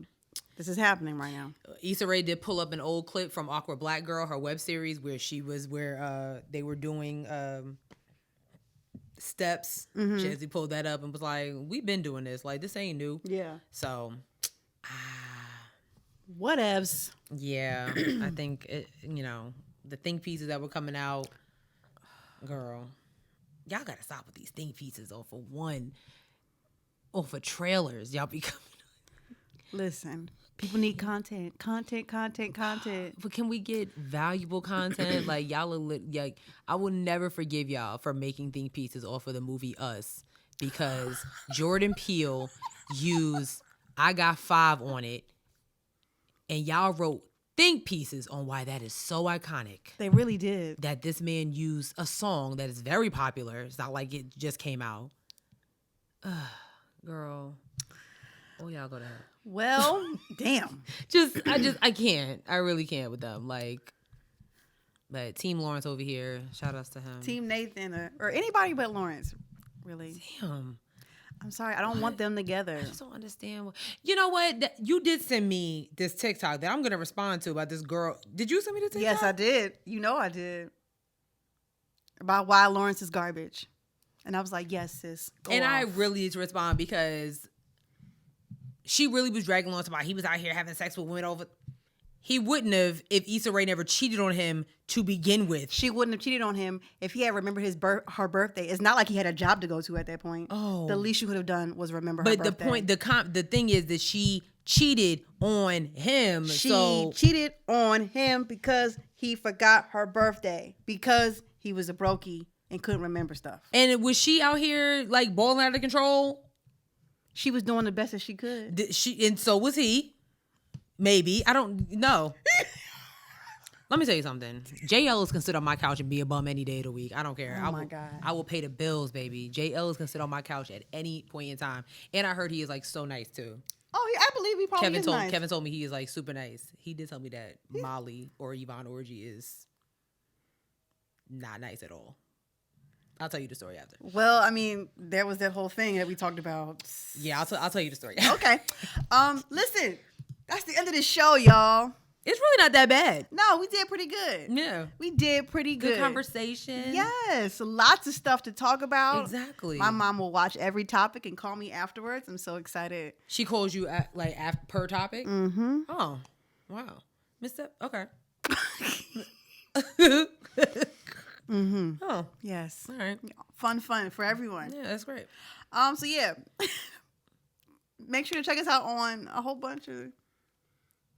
This is happening right now. Issa Rae did pull up an old clip from Awkward Black Girl, her web series, where they were doing steps. She pulled that up and was like, "We've been doing this. Like, this ain't new." Yeah. So, whatevs. Yeah, I think the think pieces that were coming out, girl, y'all gotta stop with these think pieces off of trailers. Y'all be coming. Listen. People need content. But can we get valuable content? Like, y'all are I will never forgive y'all for making think pieces off of the movie Us, because Jordan Peele used I Got 5 on it, and y'all wrote think pieces on why that is so iconic. They really did. That this man used a song that is very popular. It's not like it just came out. Girl. Oh, y'all go to hell. Well, damn. I can't. I really can't with them. Like, but Team Lawrence over here, shout outs to him. Team Nathan or anybody but Lawrence, really. Damn. I'm sorry. I don't want them together. I just don't understand. You know what? You did send me this TikTok that I'm going to respond to about this girl. Did you send me the TikTok? Yes, I did. You know I did. About why Lawrence is garbage. And I was like, yes, sis. I really need to respond because she really was dragging on to about he was out here having sex with women over. He wouldn't have if Issa Rae never cheated on him to begin with. She wouldn't have cheated on him if he had remembered her birthday. It's not like he had a job to go to at that point. Oh, the least you could have done was remember her birthday. But the thing is that she cheated on him. She cheated on him because he forgot her birthday, because he was a brokey and couldn't remember stuff. And was she out here like balling out of control? She was doing the best that she could. And so was he. Maybe. I don't know. Let me tell you something. JL can sit on my couch and be a bum any day of the week. I don't care. Oh my God. I will pay the bills, baby. JL can sit on my couch at any point in time. And I heard he is like so nice too. Oh, yeah, I believe he probably is nice. Kevin told me he is like super nice. He did tell me that Molly or Yvonne Orgy is not nice at all. I'll tell you the story after. Well, I mean, there was that whole thing that we talked about. Yeah, I'll tell you the story. Okay. Listen, that's the end of the show, y'all. It's really not that bad. No, we did pretty good. Yeah. We did pretty good. Good conversation. Yes. Lots of stuff to talk about. Exactly. My mom will watch every topic and call me afterwards. I'm so excited. She calls you per topic? Mm-hmm. Oh, wow. Mr. Okay. Mm-hmm. Oh. Yes. All right. Fun for everyone. Yeah, that's great. So yeah. Make sure to check us out on a whole bunch of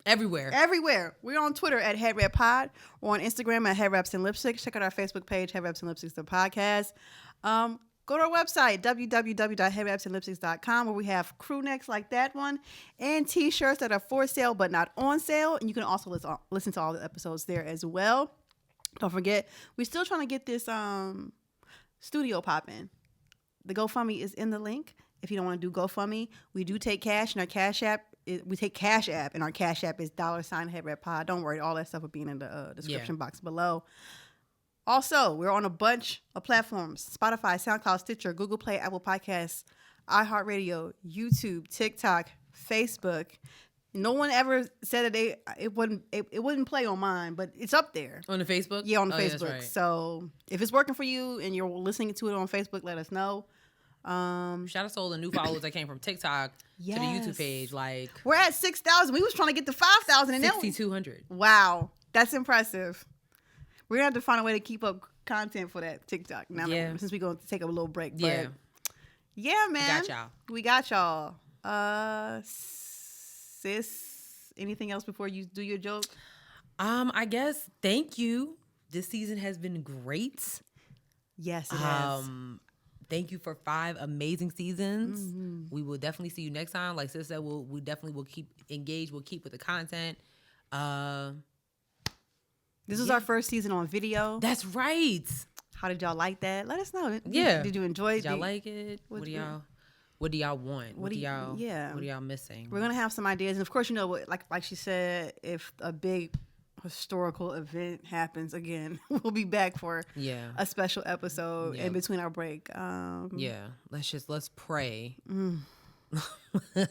Everywhere. We're on Twitter at HeadWrappOD. We're on Instagram at Headwraps and Lipsticks. Check out our Facebook page, Headwraps and Lipsticks, the podcast. Go to our website, www.headwrapsandlipsticks.com, where we have crew necks like that one and t-shirts that are for sale but not on sale. And you can also listen to all the episodes there as well. Don't forget, we're still trying to get this studio popping. The GoFundMe is in the link. If you don't want to do GoFundMe, we do take cash, and our Cash App, we take Cash App, and our Cash App is $HeadWrapPod. Don't worry, all that stuff will be in the description box below. Also, we're on a bunch of platforms: Spotify, SoundCloud, Stitcher, Google Play, Apple Podcasts, iHeartRadio, YouTube, TikTok, Facebook. No one ever said that it wouldn't play on mine, but it's up there. On the Facebook? Yeah, on the Facebook. Yeah, that's right. So if it's working for you and you're listening to it on Facebook, let us know. Shout out to all the new followers that came from TikTok to the YouTube page. Like, we're at 6,000. We was trying to get to 5,000 and 6,200. Wow, that's impressive. We're gonna have to find a way to keep up content for that TikTok now. Yeah. Since we're gonna take a little break. Yeah. But yeah, man. We got y'all. Sis, anything else before you do your joke? I guess thank you. This season has been great. Yes, it has. Thank you for 5 amazing seasons. Mm-hmm. We will definitely see you next time. Like Sis said, we definitely will keep engaged. We'll keep with the content. This was our first season on video. That's right. How did y'all like that? Let us know. Yeah. Did you enjoy it? Did y'all like it? What do y'all want? What are y'all missing? We're gonna have some ideas, and of course, you know what? Like she said, if a big historical event happens again, we'll be back for a special episode in between our break. Let's pray.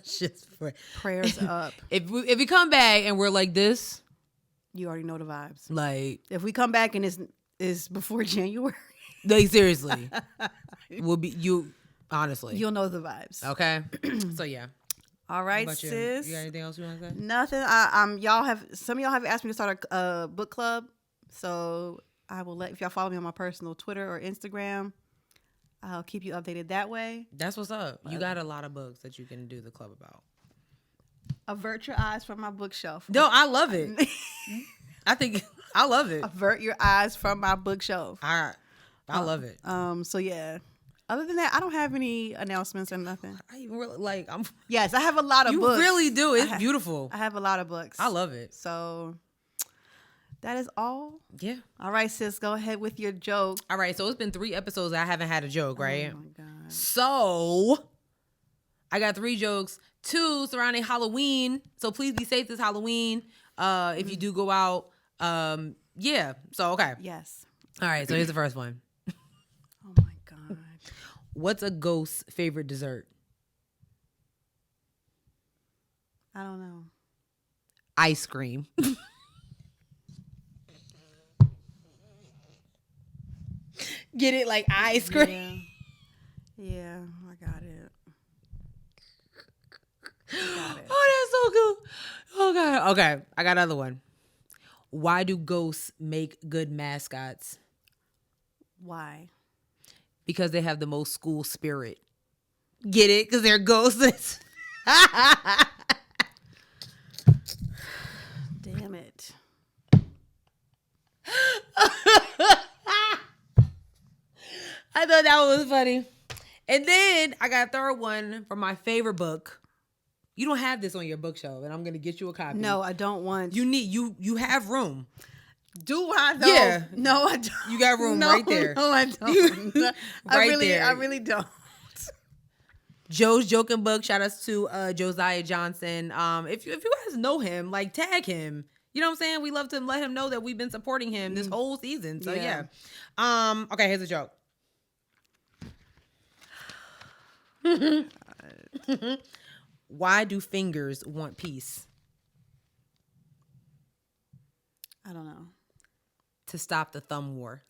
Just Prayers up. If we come back and we're like this, You already know the vibes. like If we come back and it's before January, seriously, we'll be you. Honestly, you'll know the vibes. okay. So yeah. All right, What about you? sis. You got anything else you want to say? Nothing. Some of y'all have asked me to start a book club, so I will if y'all follow me on my personal Twitter or Instagram, I'll keep you updated that way. That's what's up. You got a lot of books that you can do the club about. Avert your eyes from my bookshelf. No, I love it. I love it. Avert your eyes from my bookshelf. I love it. So yeah. Other than that, I don't have any announcements or nothing. I even really like. Yes, I have a lot of books. You really do. It's beautiful. I have a lot of books. I love it. So that is all. Yeah. All right, sis, go ahead with your joke. All right. So it's been 3 episodes. I haven't had a joke, right? Oh my God. So I got 3 jokes, 2 surrounding Halloween. So please be safe this Halloween. If you do go out, yeah. So okay. Yes. All right. So here's the first one. Oh my God. What's a ghost's favorite dessert? I don't know. Ice cream. Get it? Like ice cream. Yeah, I got it. Oh, that's so cool. Oh, God. Okay. I got another one. Why do ghosts make good mascots? Why? Because they have the most school spirit. Get it? Because they're ghosts. Damn it. I thought that was funny. And then I got a third one from my favorite book. You don't have this on your bookshelf, and I'm gonna get you a copy. No, I don't want. You have room. Do I though? Yeah. No, I don't. You got room right there. No, I don't. There. I really don't. Joe's joking book. Shout outs to Josiah Johnson. If you guys know him, like tag him. You know what I'm saying? We love to let him know that we've been supporting him this whole season. So yeah. Okay, here's a joke. Why do fingers want peace? I don't know. To stop the thumb war.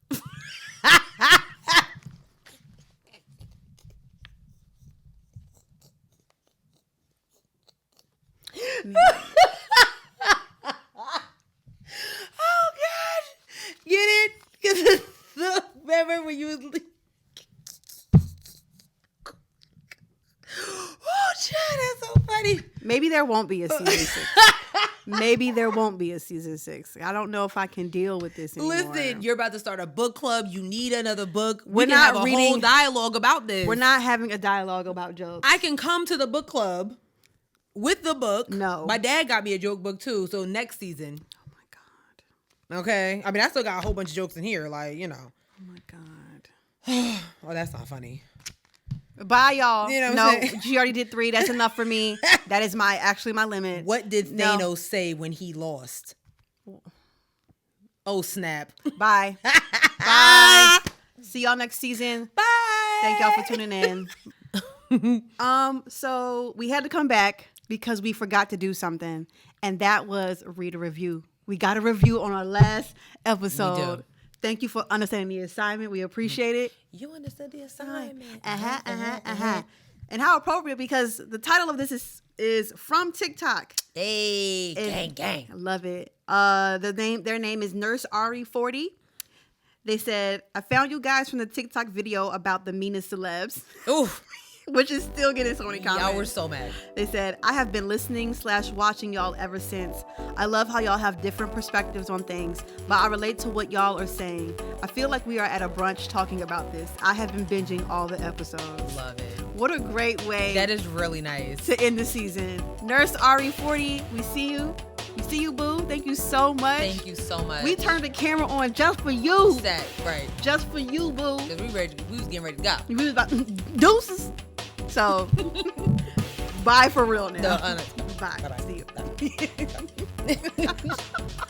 Oh God! Get it? Because remember when you was. Oh, Chad, that's so funny. Maybe there won't be a season 6. Maybe there won't be a season 6. I don't know if I can deal with this anymore. Listen, you're about to start a book club. You need another book. We're We can not have a reading- whole dialogue about this. We're not having a dialogue about jokes. I can come to the book club with the book. No. My dad got me a joke book too. So next season. Oh my God. Okay. I mean, I still got a whole bunch of jokes in here. Like, you know. Oh my God. Oh, that's not funny. Bye, y'all. You know what I'm no, saying? she already did 3. That's enough for me. That is actually my limit. What did No. Thanos say when he lost? Oh, snap. Bye. Bye. See y'all next season. Bye. Thank y'all for tuning in. So we had to come back because we forgot to do something, and that was read a review. We got a review on our last episode. We do. Thank you for understanding the assignment. We appreciate it. You understood the assignment. And how appropriate, because the title of this is from TikTok. Hey, gang. I love it. Their name is Nurse Ari40. They said, I found you guys from the TikTok video about the meanest celebs. Oof. Which is still getting so many comments. Y'all were so mad. They said, I have been listening/watching y'all ever since. I love how y'all have different perspectives on things, but I relate to what y'all are saying. I feel like we are at a brunch talking about this. I have been binging all the episodes. Love it. What a great way That is really nice. to end the season. Nurse Ari40, we see you. We see you, boo. Thank you so much. Thank you so much. We turned the camera on just for you. Set, right. Just for you, boo. Because we was getting ready to go. We was about deuces. So, bye for real now. No, Bye. Bye-bye. See you.